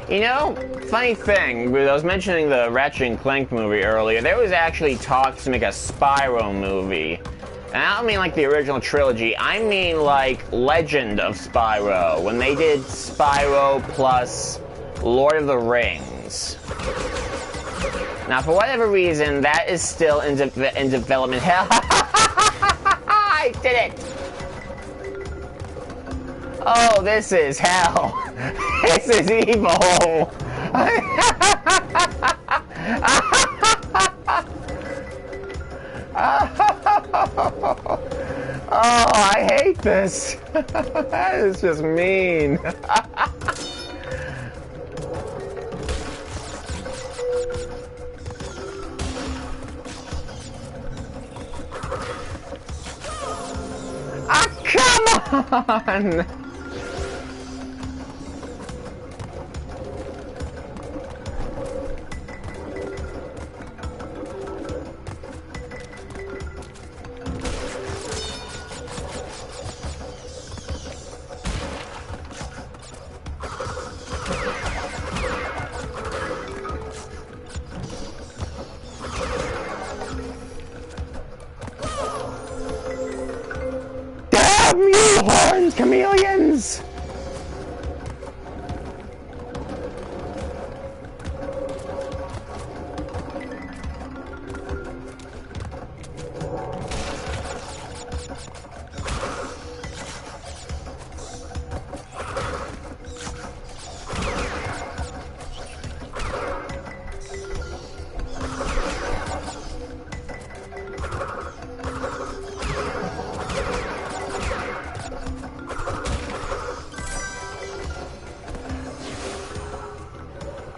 You know, funny thing, I was mentioning the Ratchet and Clank movie earlier. There was actually talks to make a Spyro movie. And I don't mean like the original trilogy, I mean like Legend of Spyro, when they did Spyro plus Lord of the Rings. Now, for whatever reason, that is still in development. Hell, I did it! Oh, this is hell. This is evil. Oh, I hate this. That is just mean. Come on! Damn you, horned chameleons!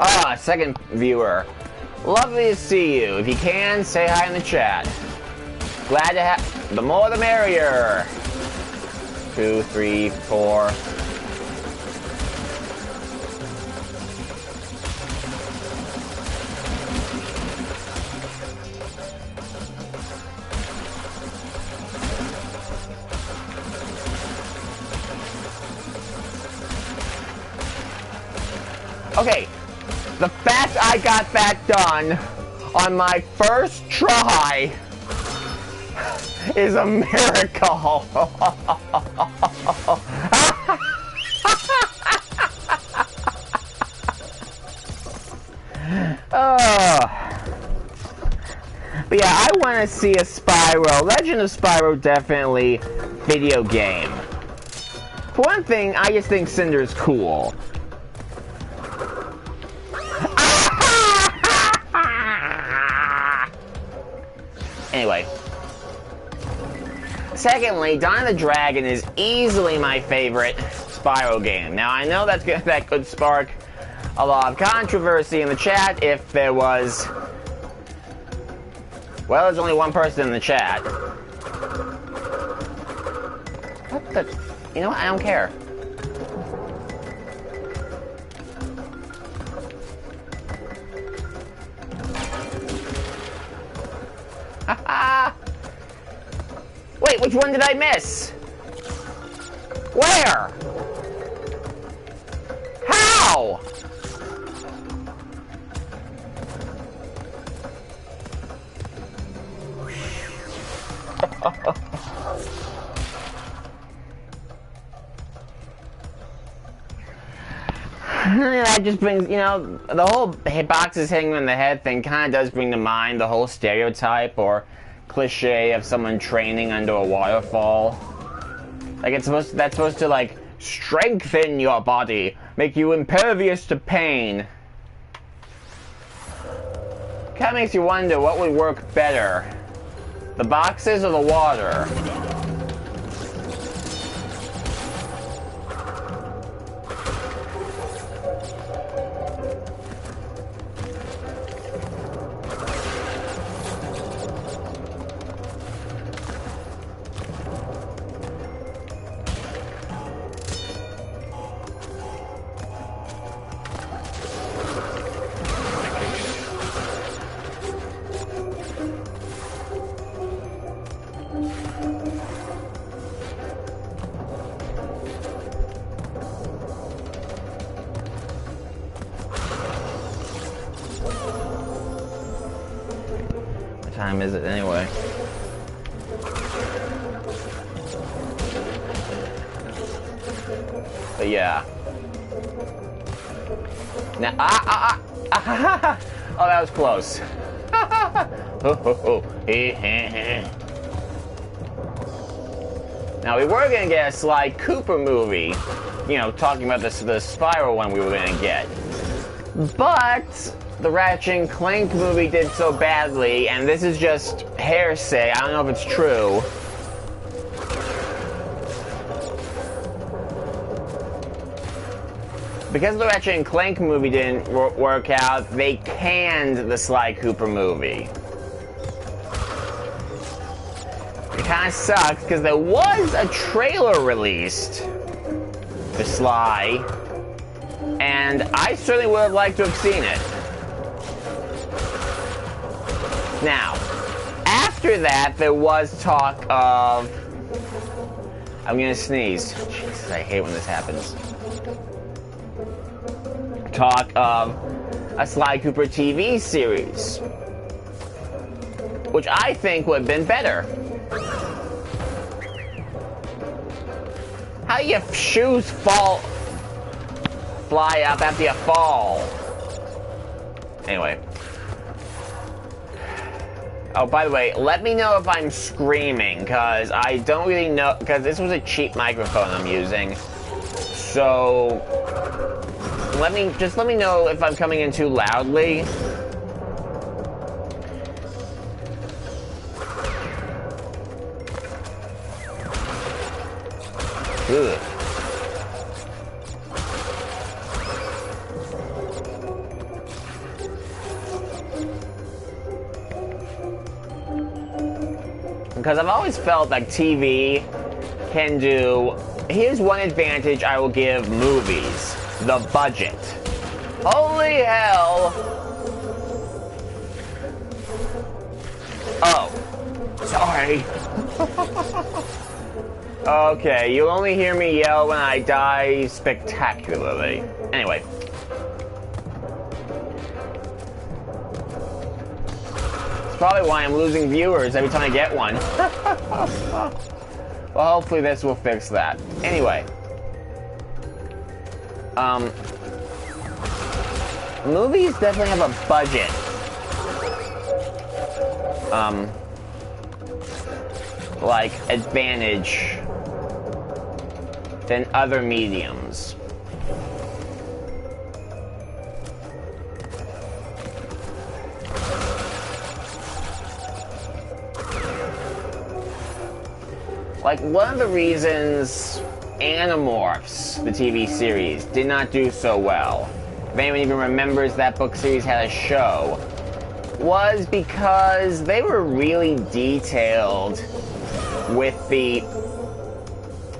Ah, second viewer. Lovely to see you. If you can, say hi in the chat. Glad to have... The more the merrier. 2, 3, 4... Okay, the fact I got that done on my first try is a miracle. But yeah, I want to see a Spyro. Legend of Spyro, definitely video game. For one thing, I just think Cinder's cool. Anyway. Secondly, Dawn of the Dragon is easily my favorite Spyro game. Now, I know that could spark a lot of controversy in the chat if there was... Well, there's only one person in the chat. What the... You know what? I don't care. Haha! Wait, which one did I miss? Where? How? That just brings, you know, the whole boxes hitting you in the head thing kind of does bring to mind the whole stereotype or cliche of someone training under a waterfall. Like that's supposed to like strengthen your body, make you impervious to pain. Kind of makes you wonder what would work better, the boxes or the water. What time is it anyway? But yeah. Now, oh, that was close. Now, we were gonna get a Sly Cooper movie, you know, talking about the Spyro one we were gonna get. But the Ratchet and Clank movie did so badly, and this is just hearsay. I don't know if it's true. Because the Ratchet and Clank movie didn't work out, they canned the Sly Cooper movie. It kind of sucks, because there was a trailer released for Sly, and I certainly would have liked to have seen it. Now, after that, there was talk of... I'm gonna sneeze. Jesus, I hate when this happens. Talk of a Sly Cooper TV series, which I think would have been better. How do your shoes fly up after you fall? Anyway. Oh, by the way, let me know if I'm screaming, because I don't really know, because this was a cheap microphone I'm using. So... let me know if I'm coming in too loudly. Ugh. because I've always felt like TV can do... Here's one advantage I will give movies. The budget. Holy hell! Oh. Sorry. Okay, you'll only hear me yell when I die spectacularly. Anyway. It's probably why I'm losing viewers every time I get one. Well, hopefully this will fix that. Anyway. Movies definitely have a budget. Like, advantage than other mediums. Like, one of the reasons Animorphs, the TV series, did not do so well, if anyone even remembers that book series had a show, was because they were really detailed with the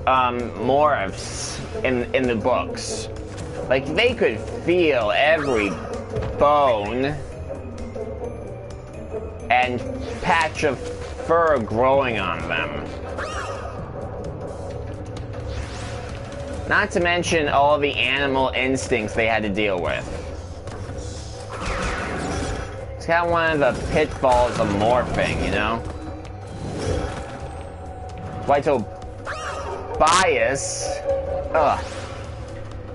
morphs in the books. Like, they could feel every bone and patch of fur growing on them. Not to mention all the animal instincts they had to deal with. It's kind of one of the pitfalls of morphing, you know? Why so Bias,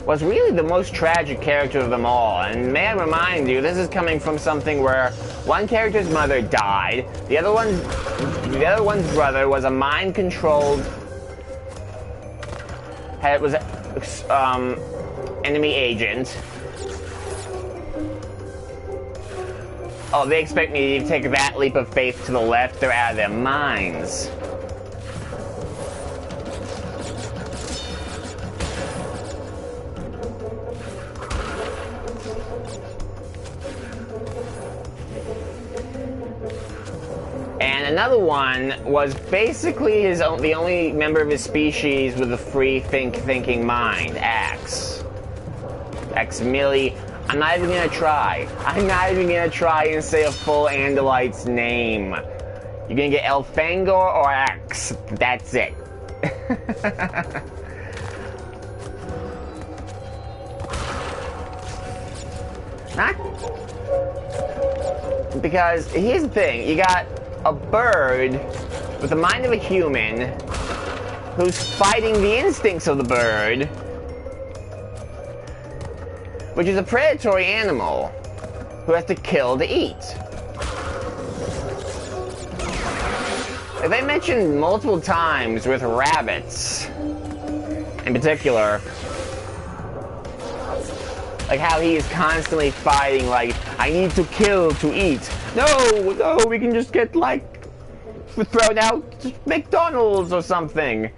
was really the most tragic character of them all. And may I remind you, this is coming from something where one character's mother died, the other one's brother was a mind-controlled, was enemy agent. Oh, they expect me to take that leap of faith to the left? They're out of their minds. And another one was basically the only member of his species with a free thinking mind, Axe. Millie. I'm not even gonna try. I'm not even gonna try and say a full Andalite's name. You're gonna get Elfangor or Axe. That's it. Not... Because, here's the thing. You got a bird with the mind of a human who's fighting the instincts of the bird, which is a predatory animal who has to kill to eat. They mentioned multiple times with rabbits, in particular, like how he is constantly fighting, like, I need to kill to eat. No, we can just get, like, thrown out to McDonald's or something.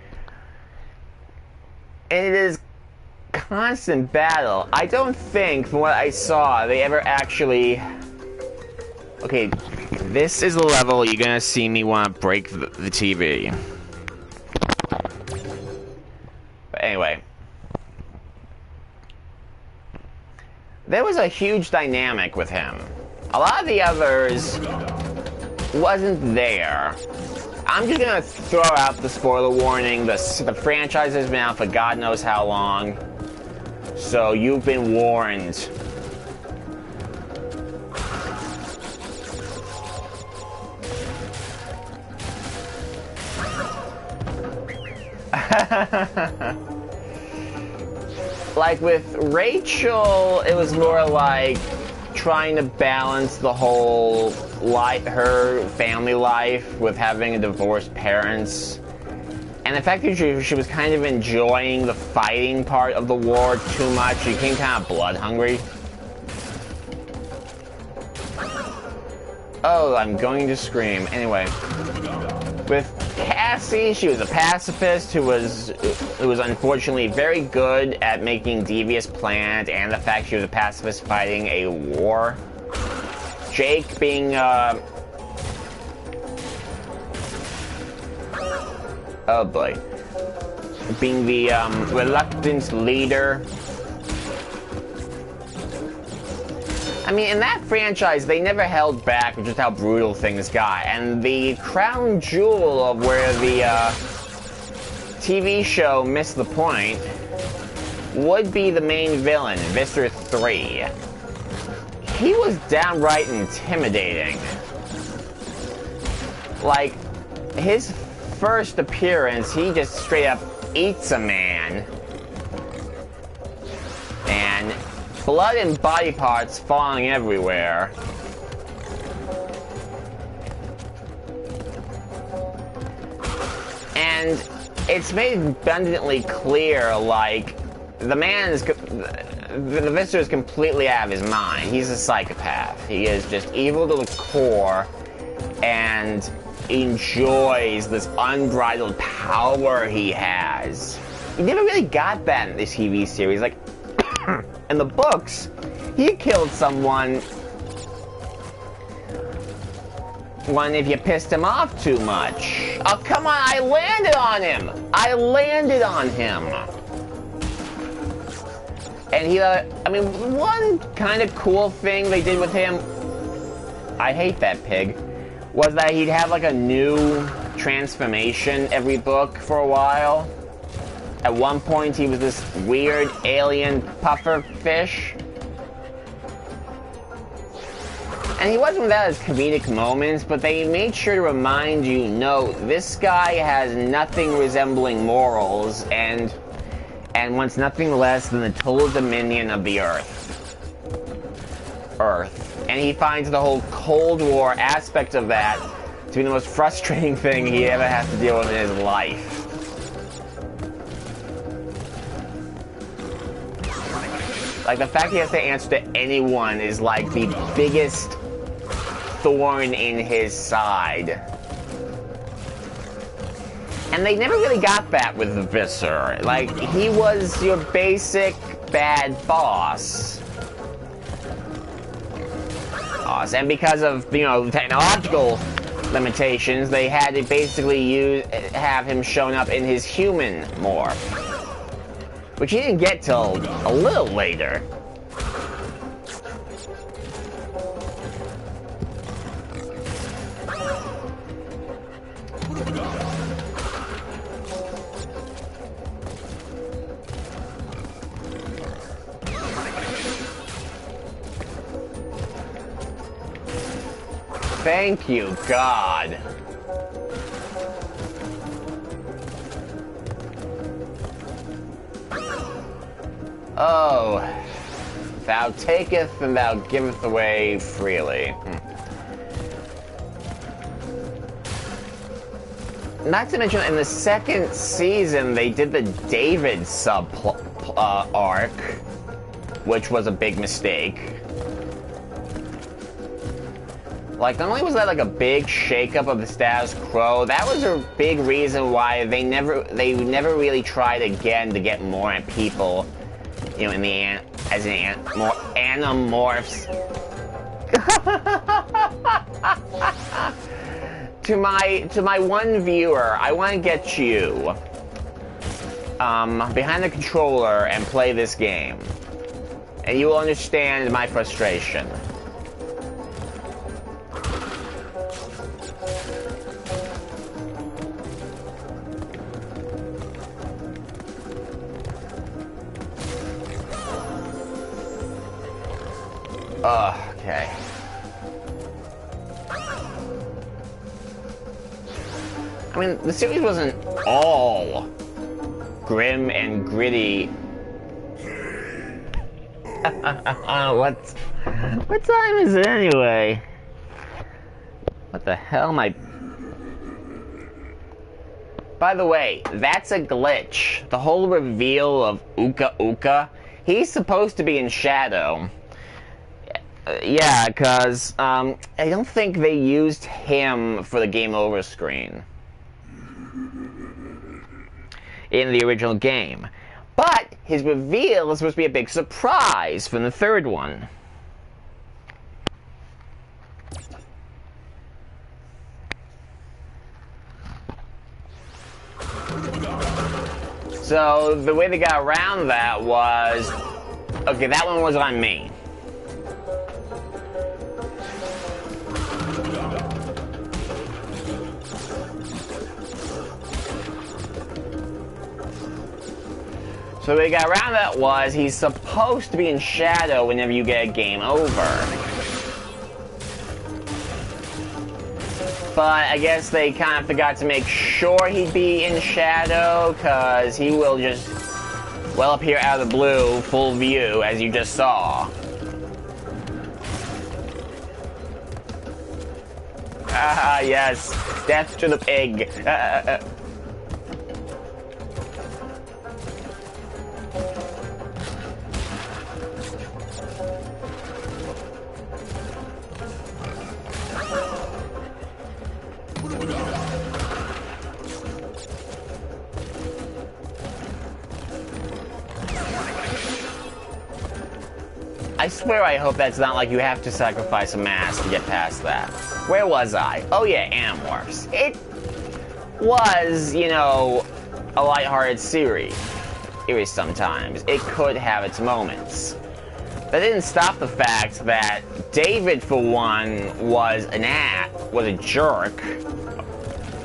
And it is constant battle. I don't think, from what I saw, they ever actually... Okay, this is the level you're gonna see me want to break the TV. But anyway. There was a huge dynamic with him. A lot of the others wasn't there. I'm just gonna throw out the spoiler warning. The franchise has been out for God knows how long. So you've been warned. Like with Rachel, it was more like trying to balance the whole her family life with having divorced parents. And the fact that she was kind of enjoying the fighting part of the war too much, she became kind of blood hungry. Oh, I'm going to scream. Anyway, with Cassie, she was a pacifist who was unfortunately very good at making devious plans, and the fact she was a pacifist fighting a war. Jake being Oh boy. Being the reluctant leader. I mean, in that franchise, they never held back with just how brutal things got. And the crown jewel of where the TV show missed the point would be the main villain, Visser 3. He was downright intimidating. Like, his first appearance, he just straight up eats a man. And blood and body parts falling everywhere. And it's made abundantly clear, like, the man is... The Visser is completely out of his mind. He's a psychopath. He is just evil to the core and enjoys this unbridled power he has. He never really got that in this TV series. Like, in the books, he killed someone if you pissed him off too much. Oh, come on, I landed on him! I landed on him! And he, I mean, one kind of cool thing they did with him, I hate that pig, was that he'd have like a new transformation every book for a while. At one point, he was this weird alien puffer fish. And he wasn't without his comedic moments, but they made sure to remind you, no, this guy has nothing resembling morals and wants nothing less than the total dominion of the Earth. And he finds the whole Cold War aspect of that to be the most frustrating thing he ever has to deal with in his life. Like, the fact he has to answer to anyone is like the biggest thorn in his side. And they never really got that with the Visser. Like, he was your basic bad boss. And because of, you know, technological limitations, they had to basically have him showing up in his human morph. Which he didn't get till a little later. Thank you, God. Oh, thou taketh and thou giveth away freely. Not to mention, in the second season, they did the David arc, which was a big mistake. Like, not only was that like a big shakeup of the status quo, that was a big reason why they never really tried again to get more at people, you know, in the more animorphs. to my one viewer, I want to get you behind the controller and play this game, and you will understand my frustration. Okay. I mean, the series wasn't all grim and gritty. What time is it anyway? What the hell am I... By the way, that's a glitch. The whole reveal of Uka Uka, he's supposed to be in shadow. Yeah, because I don't think they used him for the game over screen in the original game. But his reveal is supposed to be a big surprise from the third one. So the way they got around that was... Okay, that one was on me. So the way they got around that was he's supposed to be in shadow whenever you get a game over. But I guess they kind of forgot to make sure he'd be in shadow, because he will just, well, appear out of the blue, full view, as you just saw. Ah, yes. Death to the pig. I swear I hope that's not like you have to sacrifice a mask to get past that. Where was I? Oh yeah, Animorphs. It was, you know, a lighthearted series sometimes. It could have its moments. That didn't stop the fact that David, for one, was a jerk,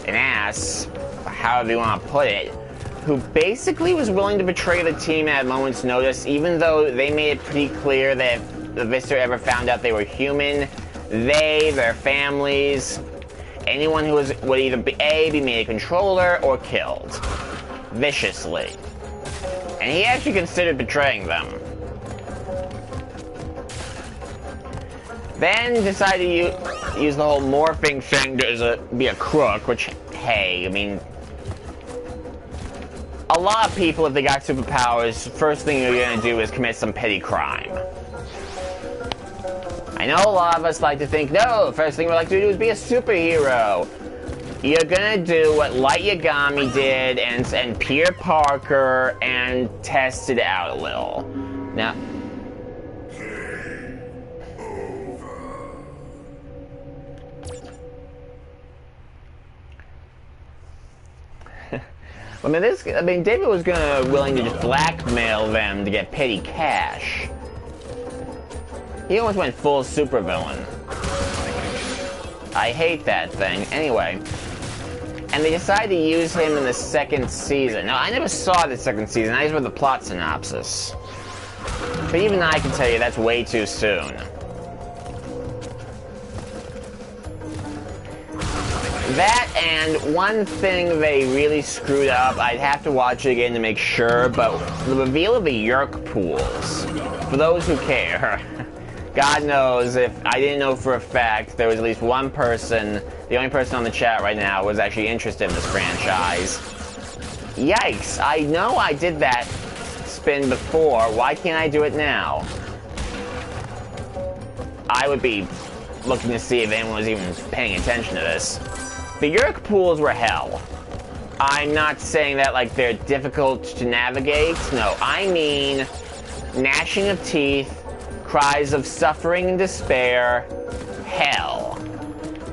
an ass, however you want to put it, who basically was willing to betray the team at a moment's notice, even though they made it pretty clear that if the Visitor ever found out they were human, they, their families, anyone who would either be made a controller or killed. Viciously. And he actually considered betraying them. Then decided to use the whole morphing thing to be a crook, which, hey, I mean... A lot of people, if they got superpowers, first thing you're gonna do is commit some petty crime. I know a lot of us like to think, no, the first thing we like to do is be a superhero. You're gonna do what Light Yagami did and Peter Parker and test it out a little. Now... I mean, David was willing to just blackmail them to get petty cash. He almost went full supervillain. I hate that thing. Anyway. And they decided to use him in the second season. Now, I never saw the second season. I just read the plot synopsis. But even I can tell you that's way too soon. That and one thing they really screwed up, I'd have to watch it again to make sure, but the reveal of the Yerk pools. For those who care, God knows if I didn't know for a fact there was at least one person, the only person on the chat right now, was actually interested in this franchise. Yikes, I know I did that spin before, why can't I do it now? I would be looking to see if anyone was even paying attention to this. The Yerk pools were hell. I'm not saying that like they're difficult to navigate. No, I mean gnashing of teeth, cries of suffering and despair, hell.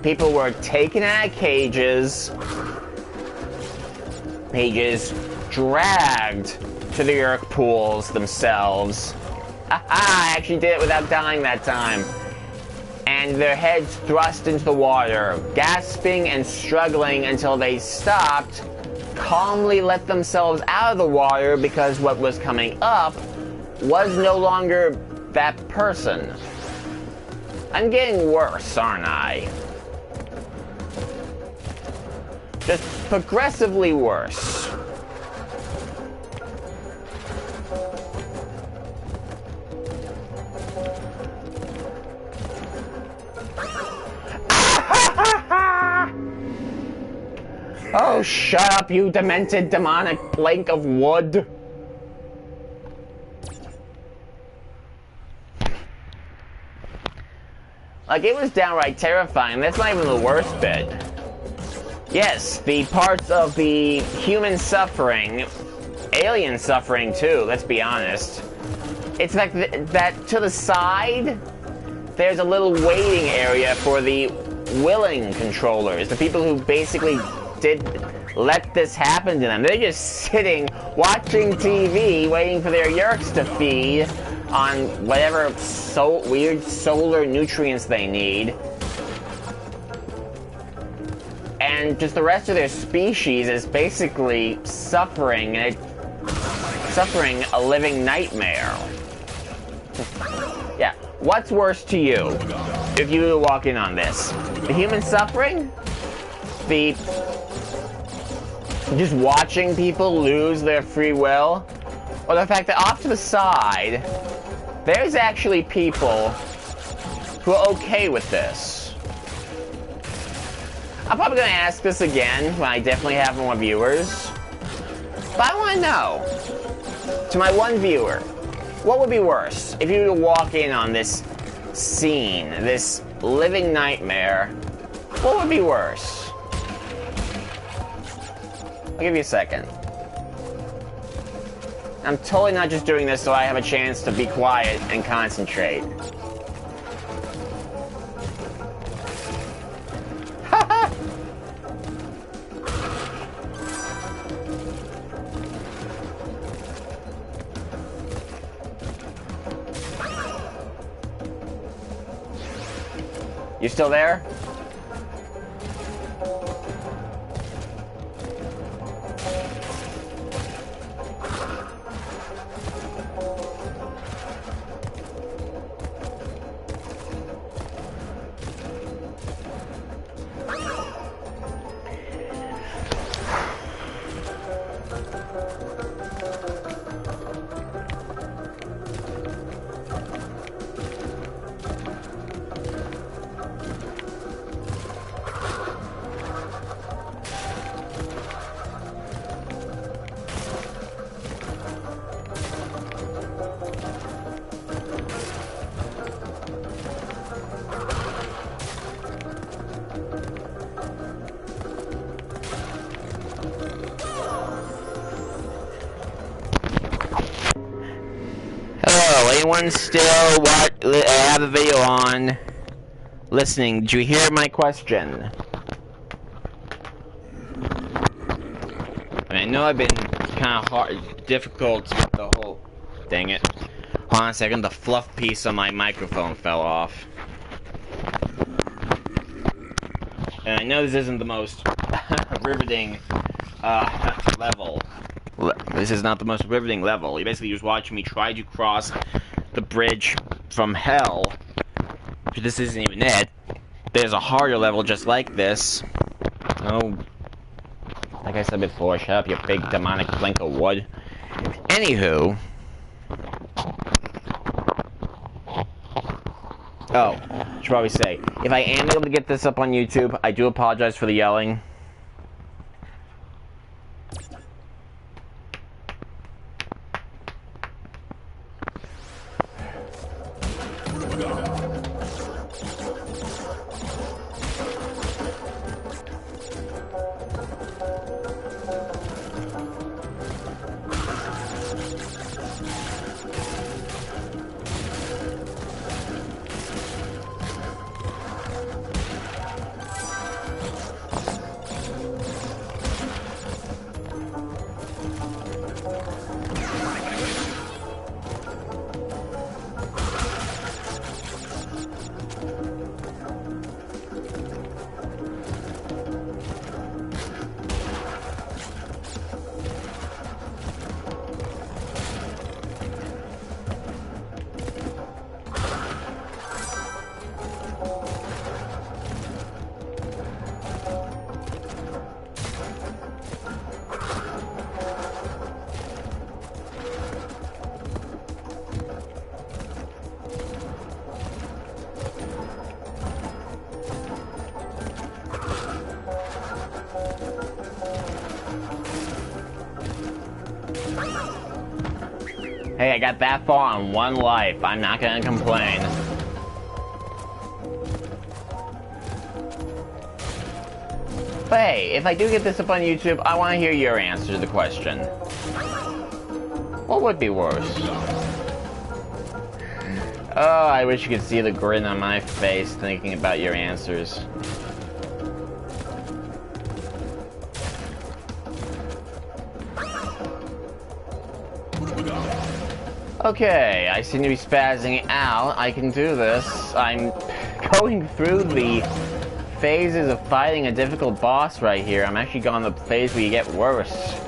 People were taken out of cages, dragged to the Yerk pools themselves. Aha, I actually did it without dying that time. And their heads thrust into the water, gasping and struggling until they stopped, calmly let themselves out of the water because what was coming up was no longer that person. I'm getting worse, aren't I? Just progressively worse. Oh, shut up, you demented, demonic plank of wood. Like, it was downright terrifying. That's not even the worst bit. Yes, the parts of the human suffering, alien suffering too, let's be honest. It's like that to the side, there's a little waiting area for the willing controllers, the people who basically did let this happen to them. They're just sitting, watching TV, waiting for their yerks to feed on whatever weird solar nutrients they need. And just the rest of their species is basically suffering a living nightmare. Yeah, what's worse to you if you were to walk in on this? The human suffering? The just watching people lose their free will? Or the fact that off to the side, there's actually people who are okay with this? I'm probably going to ask this again when I definitely have more viewers. But I want to know, to my one viewer, what would be worse if you were to walk in on this scene, this living nightmare? What would be worse? I'll give you a second. I'm totally not just doing this so I have a chance to be quiet and concentrate. You still there? Anyone still have the video on listening? Did you hear my question? I know I've been kind of difficult with the whole... Dang it. Hold on a second, the fluff piece on my microphone fell off. And I know this isn't the most riveting level. This is not the most riveting level. You basically just watch me try to cross the bridge from hell. This isn't even it. There's a harder level just like this. Oh, like I said before, shut up, you big demonic plank of wood. Anywho. Oh, should probably say, if I am able to get this up on YouTube, I do apologize for the yelling. Hey, I got that far on one life. I'm not gonna complain. But hey, if I do get this up on YouTube, I want to hear your answer to the question. What would be worse? Oh, I wish you could see the grin on my face thinking about your answers. Okay, I seem to be spazzing out. I can do this. I'm going through the phases of fighting a difficult boss right here. I'm actually going the phase where you get worse.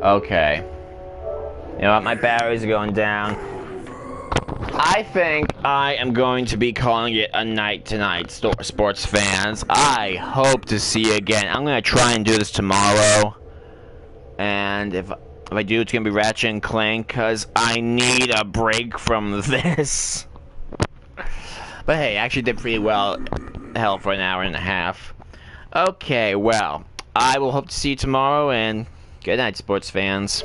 Okay. You know what? My batteries are going down. I think I am going to be calling it a night tonight, sports fans. I hope to see you again. I'm going to try and do this tomorrow. And if I do, it's going to be Ratchet and Clank, because I need a break from this. But hey, I actually did pretty well. Hell, for an hour and a half. Okay, well, I will hope to see you tomorrow, and good night, sports fans.